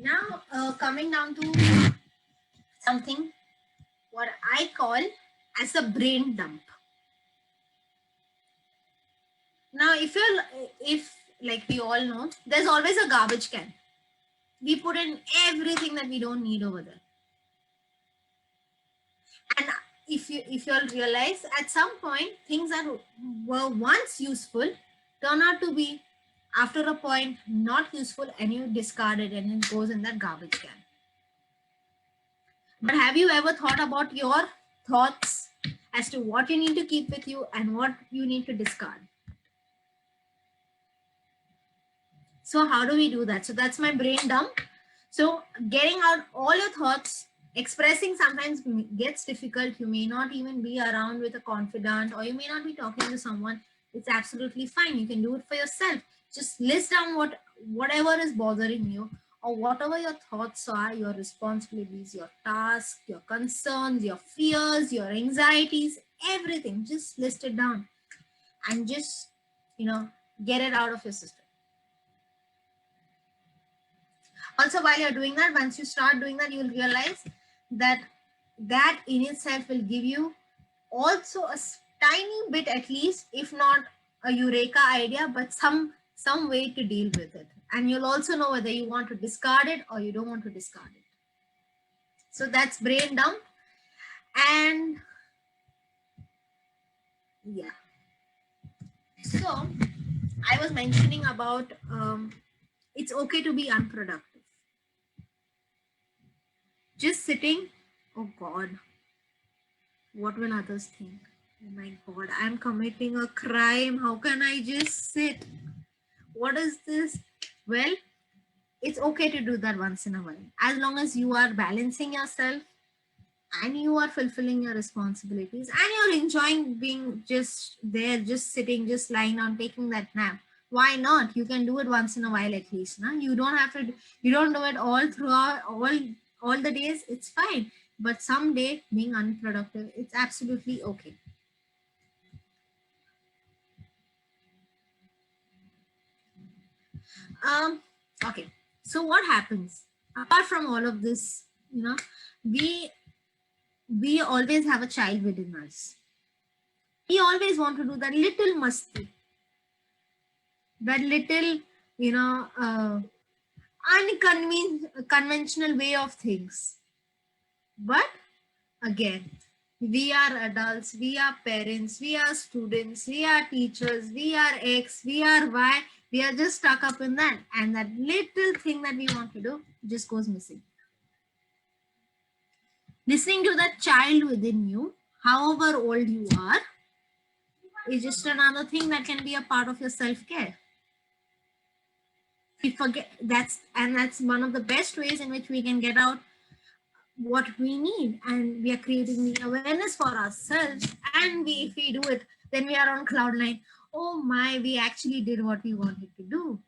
Now, coming down to something what I call as a brain dump. Now, if like we all know, there's always a garbage can. We put in everything that we don't need over there. And if you'll realize, at some point, things that were once useful turn out to be, after a point, not useful, and you discard it and it goes in that garbage can. But have you ever thought about your thoughts as to what you need to keep with you and what you need to discard? So how do we do that? So that's my brain dump. So getting out all your thoughts, expressing sometimes gets difficult. You may not even be around with a confidant, or you may not be talking to someone. It's absolutely fine. You can do it for yourself. Just list down whatever is bothering you, or whatever your thoughts are, your responsibilities, your tasks, your concerns, your fears, your anxieties, everything. Just list it down and just, get it out of your system. Also, while you're doing that, once you start doing that, you'll realize that that in itself will give you also a tiny bit, at least, if not a eureka idea, but some way to deal with it. And you'll also know whether you want to discard it or you don't want to discard it. So that's brain dump. And yeah. So I was mentioning about it's okay to be unproductive. Just sitting, oh God, what will others think? Oh my God, I'm committing a crime. How can I just sit? What is this? Well, it's okay to do that once in a while. As long as you are balancing yourself and you are fulfilling your responsibilities and you're enjoying being just there, just sitting, just lying down, taking that nap. Why not? You can do it once in a while at least. No? You don't have to, you don't do it all throughout all the days. It's fine. But someday being unproductive, it's absolutely okay. Okay. So what happens? Apart from all of this, we always have a child within us. We always want to do that little masti, that little, unconventional way of things. But again, we are adults, we are parents, we are students, we are teachers, we are X, we are Y. We are just stuck up in that. And that little thing that we want to do just goes missing. Listening to that child within you, however old you are, is just another thing that can be a part of your self-care. We forget that's one of the best ways in which we can get out what we need, and we are creating the awareness for ourselves. And if we do it, then we are on cloud nine. Oh my, we actually did what we wanted to do.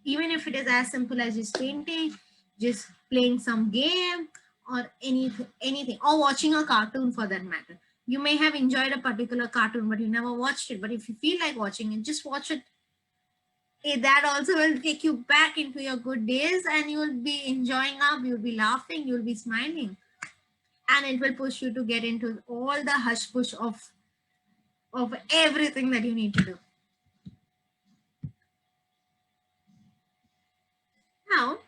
Even if it is as simple as just painting, just playing some game, or anything, or watching a cartoon for that matter. You may have enjoyed a particular cartoon, but you never watched it. But if you feel like watching it, just watch it. That also will take you back into your good days, and you will be enjoying up, you'll be laughing, you'll be smiling, and it will push you to get into all the hush push of everything that you need to do. Now,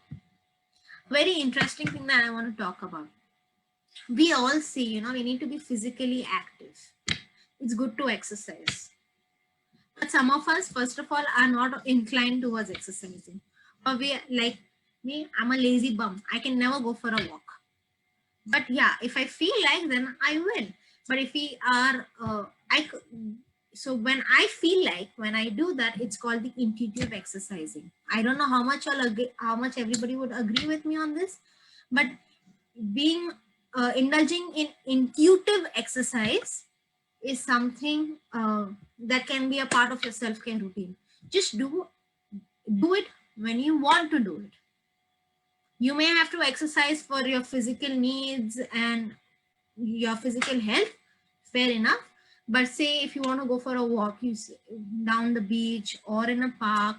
very interesting thing that I want to talk about. We all see, we need to be physically active. It's good to exercise. But some of us, first of all, are not inclined towards exercising. Or we, like me, I'm a lazy bum. I can never go for a walk. But yeah, if I feel like, then I will. But if we are, so when I feel like, when I do that, it's called the intuitive exercising. I don't know how much everybody would agree with me on this, but indulging in intuitive exercise is something that can be a part of your self-care routine. Just do it when you want to do it. You may have to exercise for your physical needs and your physical health, fair enough. But say if you want to go for a walk, down the beach or in a park,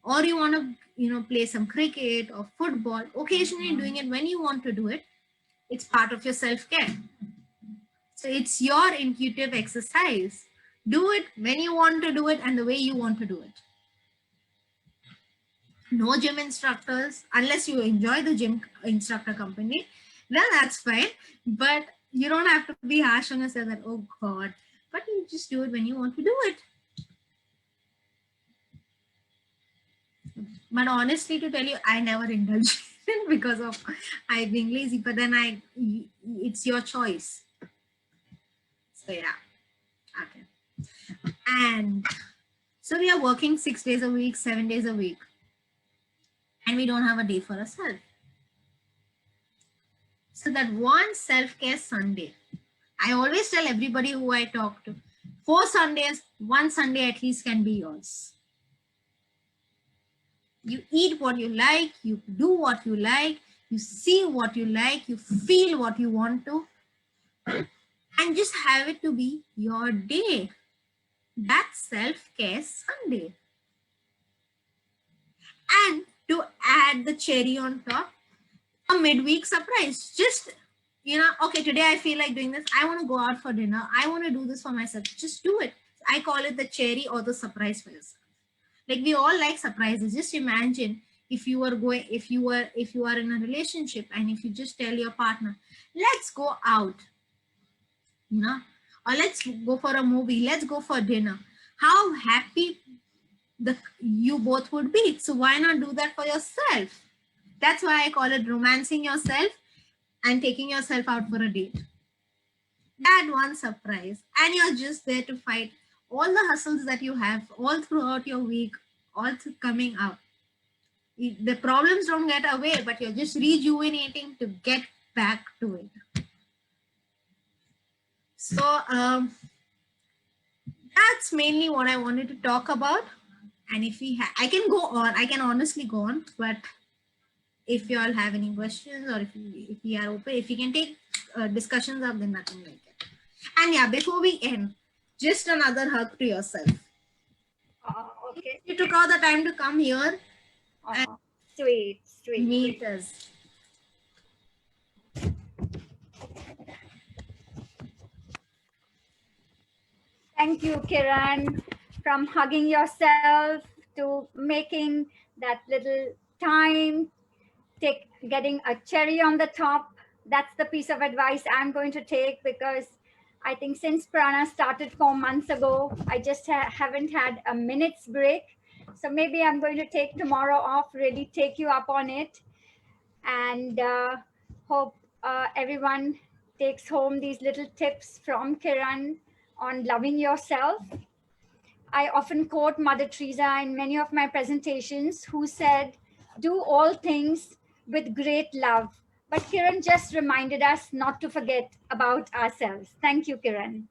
or you want to play some cricket or football, occasionally doing it when you want to do it, it's part of your self-care. So it's your intuitive exercise. Do it when you want to do it and the way you want to do it. No gym instructors, unless you enjoy the gym instructor company, then that's fine. But you don't have to be harsh on yourself that, oh God, but you just do it when you want to do it. But honestly, to tell you, I never indulge because of I being lazy, but then it's your choice. So yeah, okay. And so we are working 6 days a week, 7 days a week, and we don't have a day for ourselves. So that one self-care Sunday, I always tell everybody who I talk to, 4 Sundays, 1 Sunday at least can be yours. You eat what you like, you do what you like, you see what you like, you feel what you want to, and just have it to be your day. That's self-care Sunday. And to add the cherry on top, a midweek surprise. Just, okay, today I feel like doing this. I want to go out for dinner. I want to do this for myself. Just do it. I call it the cherry or the surprise for yourself. Like, we all like surprises. Just imagine if you are in a relationship and if you just tell your partner, let's go out, or let's go for a movie, let's go for dinner. How happy you both would be. So why not do that for yourself? That's why I call it romancing yourself and taking yourself out for a date. That one surprise, and you're just there to fight all the hustles that you have all throughout your week, all coming out. The problems don't get away, but you're just rejuvenating to get back to it. So that's mainly what I wanted to talk about. And if I can go on, I can honestly go on, but if you all have any questions, or if we are open, if you can take discussions up, then nothing like it. And yeah, before we end, just another hug to yourself. Okay. You took out the time to come here. Sweet. Meet us. Thank you, Kiran, from hugging yourself to making that little time, getting a cherry on the top. That's the piece of advice I'm going to take, because I think since Prana started 4 months ago, I just haven't had a minute's break. So maybe I'm going to take tomorrow off, really take you up on it, and hope everyone takes home these little tips from Kiran on loving yourself. I often quote Mother Teresa in many of my presentations, who said, "Do all things with great love." But Kiran just reminded us not to forget about ourselves. Thank you, Kiran.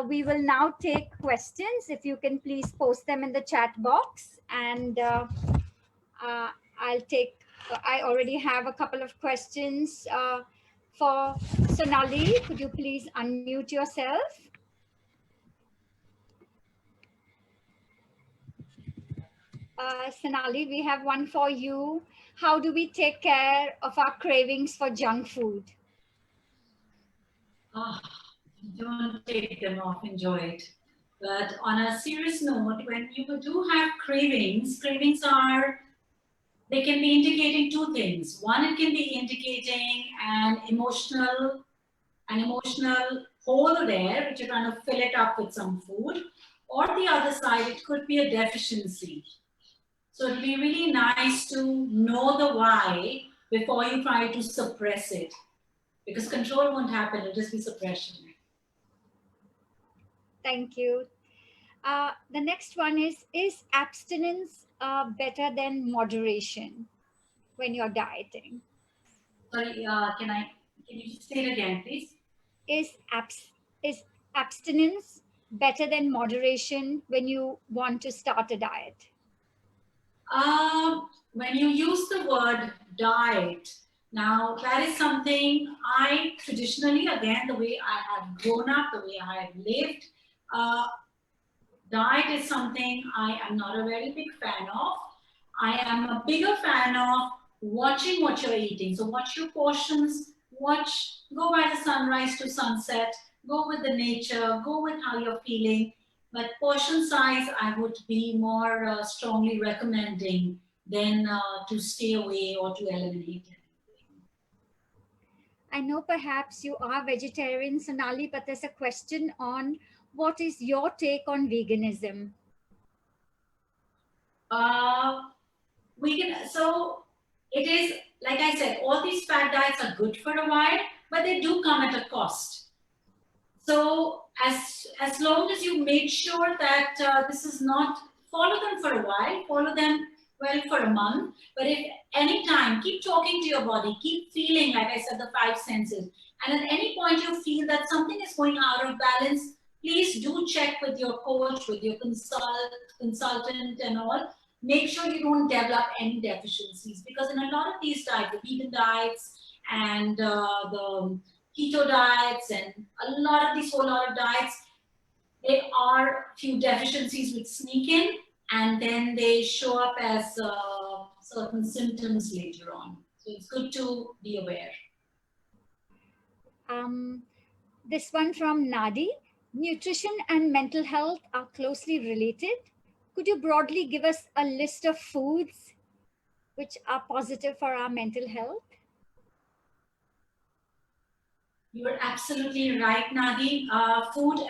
We will now take questions. If you can please post them in the chat box, and I'll take. I already have a couple of questions for Sonali. Could you please unmute yourself? Sonali, we have one for you. How do we take care of our cravings for junk food? Don't take them off, enjoy it. But on a serious note, when you do have cravings, they can be indicating two things. One, it can be indicating an emotional hole there, which you're trying to fill it up with some food. Or the other side, it could be a deficiency. So it'd be really nice to know the why before you try to suppress it. Because control won't happen, it'll just be suppression. Thank you. The next one is abstinence better than moderation when you're dieting? Sorry, can you just say it again, please? Is abstinence better than moderation when you want to start a diet? When you use the word diet, now that is something I traditionally, again, the way I have grown up, the way I have lived, diet is something I am not a very big fan of. I am a bigger fan of watching what you're eating. So watch your portions, go by the sunrise to sunset, go with the nature, go with how you're feeling. But portion size, I would be more strongly recommending than to stay away or to eliminate it. I know perhaps you are vegetarian, Sonali, but there's a question on what is your take on veganism? So it is, like I said, all these fad diets are good for a while, but they do come at a cost. So as long as you make sure that this is not, follow them for a while, follow them well for a month, but if any time, keep talking to your body, keep feeling, like I said, the 5 senses. And at any point you feel that something is going out of balance, please do check with your coach, with your consultant and all. Make sure you don't develop any deficiencies, because in a lot of these diets, the vegan diets and the keto diets and a lot of these whole lot of diets, there are few deficiencies which sneak in and then they show up as certain symptoms later on. So it's good to be aware. This one from Nadi. Nutrition and mental health are closely related. Could you broadly give us a list of foods which are positive for our mental health? You're absolutely right, Nadi. Food,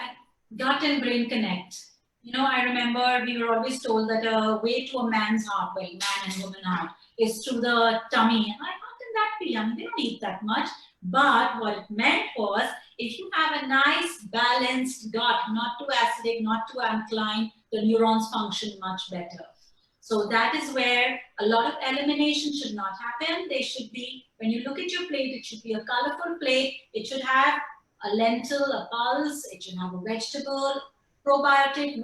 gut and brain connect. You know, I remember we were always told that a way to a man's heart, well, man and woman heart, is through the tummy. And how can that be? I mean, they don't eat that much. But what it meant was, if you have a nice balanced gut, not too acidic, not too alkaline, the neurons function much better. So that is where a lot of elimination should not happen. They should be, when you look at your plate, it should be a colorful plate. It should have a lentil, a pulse. It should have a vegetable, probiotic.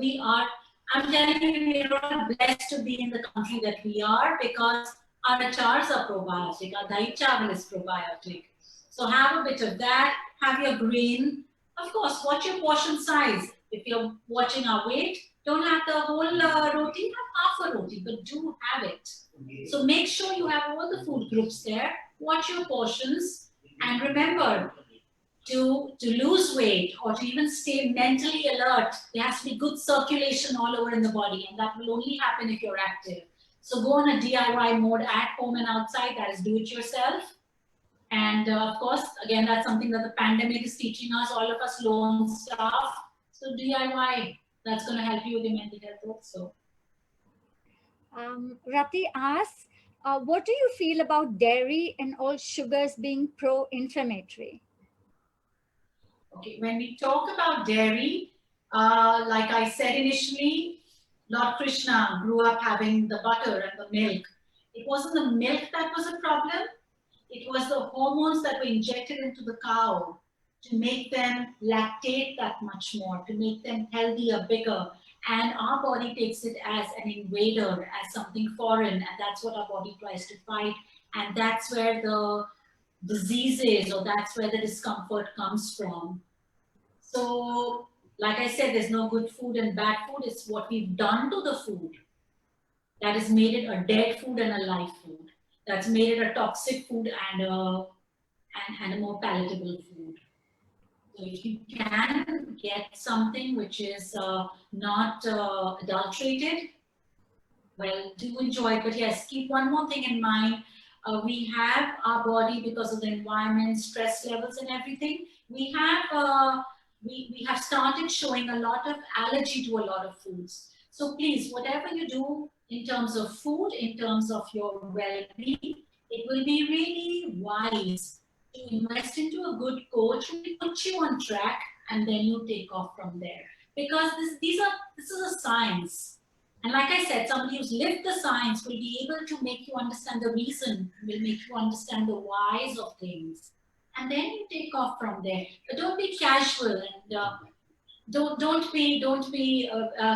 I'm telling you, we are all blessed to be in the country that we are, because our achars are probiotic, our dahi chawal is probiotic. So have a bit of that, have your green. Of course, watch your portion size. If you're watching our weight, don't have the whole roti, have half a roti, but do have it. So make sure you have all the food groups there, watch your portions, and remember, to lose weight or to even stay mentally alert, there has to be good circulation all over in the body, and that will only happen if you're active. So go on a DIY mode at home and outside, that is do it yourself. And of course, again, that's something that the pandemic is teaching us, all of us lone staff. So DIY, that's going to help you with your mental health also. Rati asks, what do you feel about dairy and all sugars being pro-inflammatory? Okay, when we talk about dairy, Like I said initially, Lord Krishna grew up having the butter and the milk. It wasn't the milk that was a problem. It was the hormones that were injected into the cow to make them lactate that much more, to make them healthier, bigger. And our body takes it as an invader, as something foreign, and that's what our body tries to fight. And that's where the disease is, or that's where the discomfort comes from. So, like I said, there's no good food and bad food. It's what we've done to the food that has made it a dead food and a live food. That's made it a toxic food and a more palatable food. So if you can get something which is not adulterated, well, do enjoy it. But yes, keep one more thing in mind. We have our body, because of the environment, stress levels and everything, we have started showing a lot of allergy to a lot of foods. So please, whatever you do in terms of food, in terms of your well-being, it will be really wise to invest into a good coach who will put you on track, and then you take off from there. Because this is a science. And like I said, somebody who's lived the science will be able to make you understand the reason, will make you understand the whys of things. And then you take off from there. But don't be casual, and don't be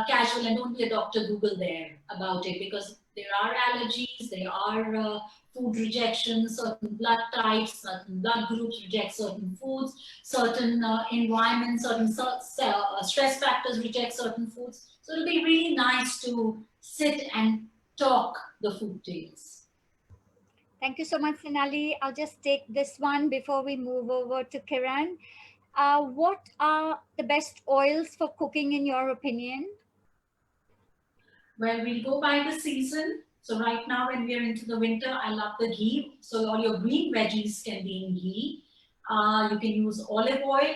casual, and don't be a Dr. Google there about it, because there are allergies, there are food rejections, certain blood types, certain blood groups reject certain foods, certain environments, certain stress factors reject certain foods. So it'll be really nice to sit and talk the food tales. Thank you so much, Sonali. I'll just take this one before we move over to Kiran. What are the best oils for cooking in your opinion? Well, we'll go by the season. So right now, when we are into the winter, I love the ghee. So all your green veggies can be in ghee. You can use olive oil.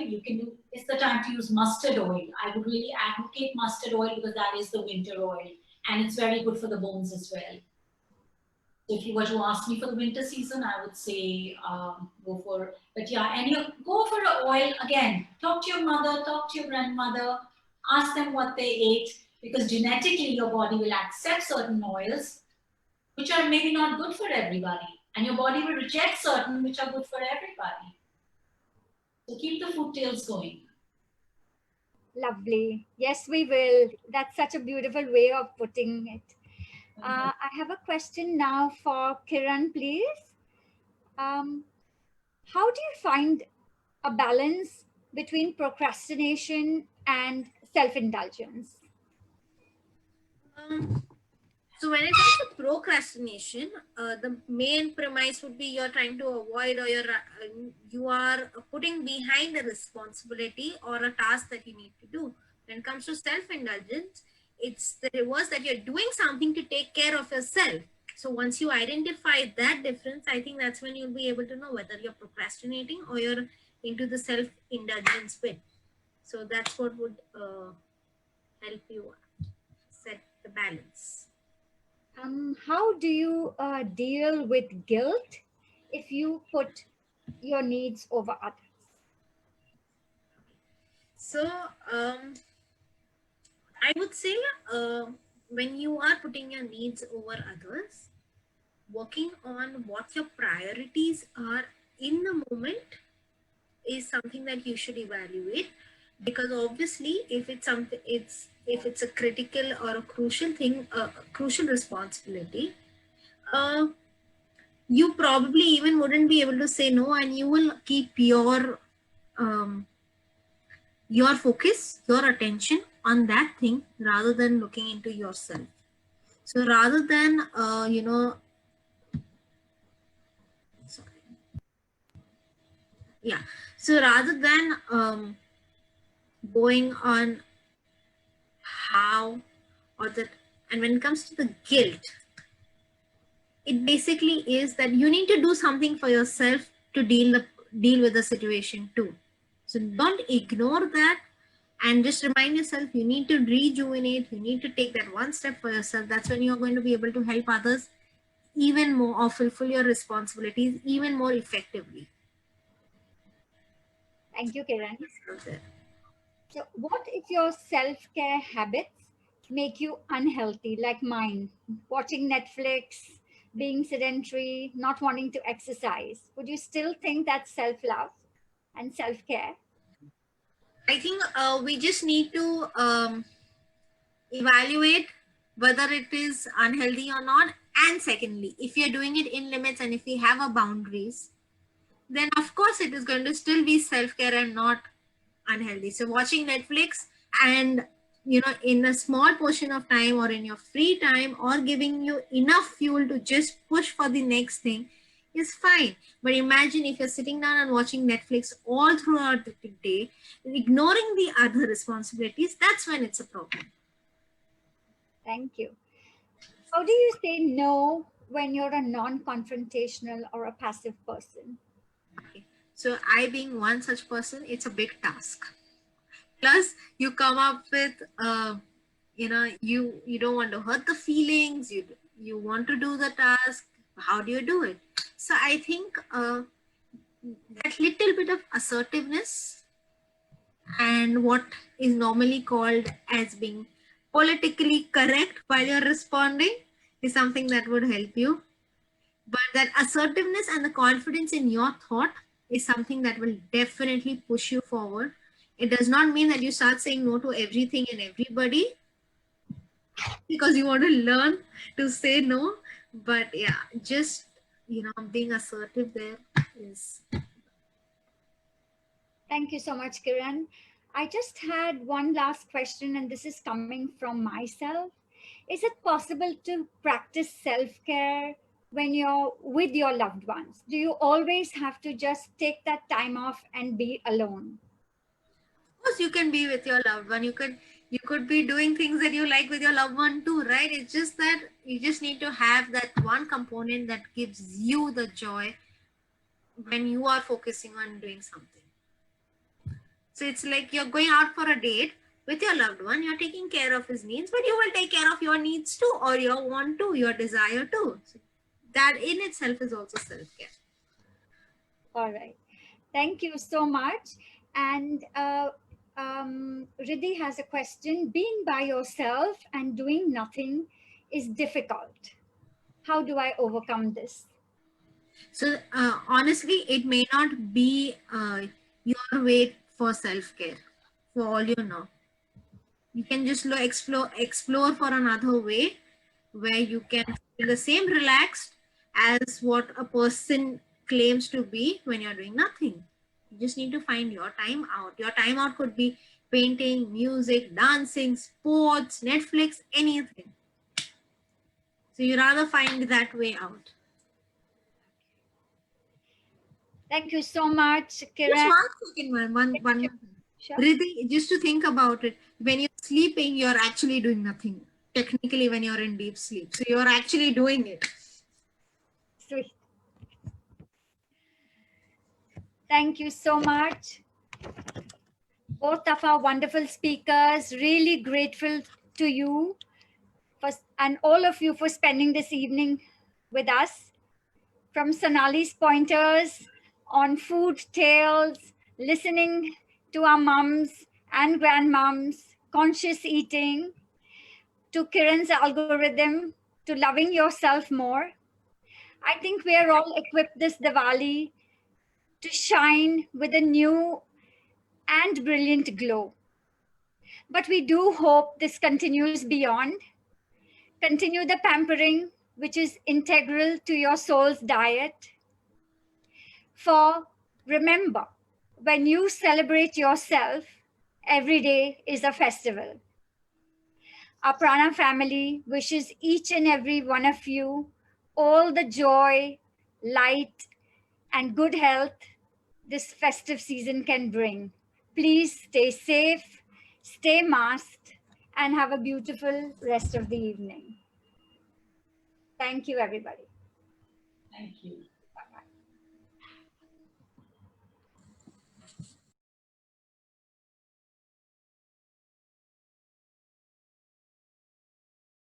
It's the time to use mustard oil. I would really advocate mustard oil, because that is the winter oil, and it's very good for the bones as well. So if you were to ask me for the winter season, I would say go for an oil. Again, talk to your mother, talk to your grandmother, ask them what they ate, because genetically your body will accept certain oils which are maybe not good for everybody, and your body will reject certain which are good for everybody. So keep the food tales going. Lovely. Yes, we will. That's such a beautiful way of putting it. I have a question now for Kiran, please. How do you find a balance between procrastination and self-indulgence? So when it comes to procrastination, the main premise would be you're trying to avoid, or you are putting behind a responsibility or a task that you need to do. When it comes to self-indulgence, it's the reverse, that you're doing something to take care of yourself. So once you identify that difference, I think that's when you'll be able to know whether you're procrastinating or you're into the self-indulgence bit. So that's what would help you set the balance. How do you deal with guilt if you put your needs over others? So I would say when you are putting your needs over others, working on what your priorities are in the moment is something that you should evaluate, because obviously if it's something, if it's a critical or a crucial thing, a crucial responsibility, you probably even wouldn't be able to say no, and you will keep your focus, your attention on that thing rather than looking into yourself. So rather than so rather than going on how or that, and when it comes to the guilt, it basically is that you need to do something for yourself to deal with the situation too. So don't ignore that, and just remind yourself you need to rejuvenate, you need to take that one step for yourself. That's when you're going to be able to help others even more, or fulfill your responsibilities even more effectively. Thank you, Kiran. So what of your self-care habits make you unhealthy, like mine? Watching Netflix, being sedentary, not wanting to exercise. Would you still think that's self-love and self-care? I think we just need to evaluate whether it is unhealthy or not. And secondly, if you're doing it in limits and if we have a boundaries, then of course it is going to still be self-care and not unhealthy. So watching Netflix and in a small portion of time or in your free time or giving you enough fuel to just push for the next thing is fine. But imagine if you're sitting down and watching Netflix all throughout the day, ignoring the other responsibilities, that's when it's a problem. Thank you. How do you say no when you're a non-confrontational or a passive person? Okay. So I being one such person, it's a big task. Plus you come up with you don't want to hurt the feelings, you want to do the task. How do you do it? So I think that little bit of assertiveness and what is normally called as being politically correct while you're responding is something that would help you. But that assertiveness and the confidence in your thought is something that will definitely push you forward. It does not mean that you start saying no to everything and everybody because you want to learn to say no. But yeah, just, being assertive there is. Thank you so much, Kiran. I just had one last question, and this is coming from myself. Is it possible to practice self-care when you're with your loved ones? Do you always have to just take that time off and be alone? Of course, you can be with your loved one. You could be doing things that you like with your loved one too, right? It's just that you just need to have that one component that gives you the joy when you are focusing on doing something. So it's like you're going out for a date with your loved one, you're taking care of his needs, but you will take care of your needs too, or your want to, your desire too. So that in itself is also self-care. All right. Thank you so much. And Riddhi has a question. Being by yourself and doing nothing is difficult. How do I overcome this? So honestly, it may not be your way for self-care, for all you know. You can just explore for another way where you can feel the same relaxed as what a person claims to be when you're doing nothing. You just need to find your time out. Your time out could be painting, music, dancing, sports, Netflix, anything. So you rather find that way out. Thank you so much, Just Kiran. one thing. Sure. Riddhi, just to think about it, when you're sleeping, you're actually doing nothing. Technically, when you're in deep sleep. So you're actually doing it. Sweet. Thank you so much. Both of our wonderful speakers, really grateful to you and all of you for spending this evening with us. From Sonali's pointers on food tales, listening to our mums and grandmoms, conscious eating, to Kiran's algorithm, to loving yourself more. I think we are all equipped this Diwali to shine with a new and brilliant glow. But we do hope this continues beyond. Continue the pampering, which is integral to your soul's diet. For remember, when you celebrate yourself, every day is a festival. Our Prana family wishes each and every one of you all the joy, light, and good health this festive season can bring. Please stay safe, stay masked, and have a beautiful rest of the evening. Thank you, everybody. Thank you.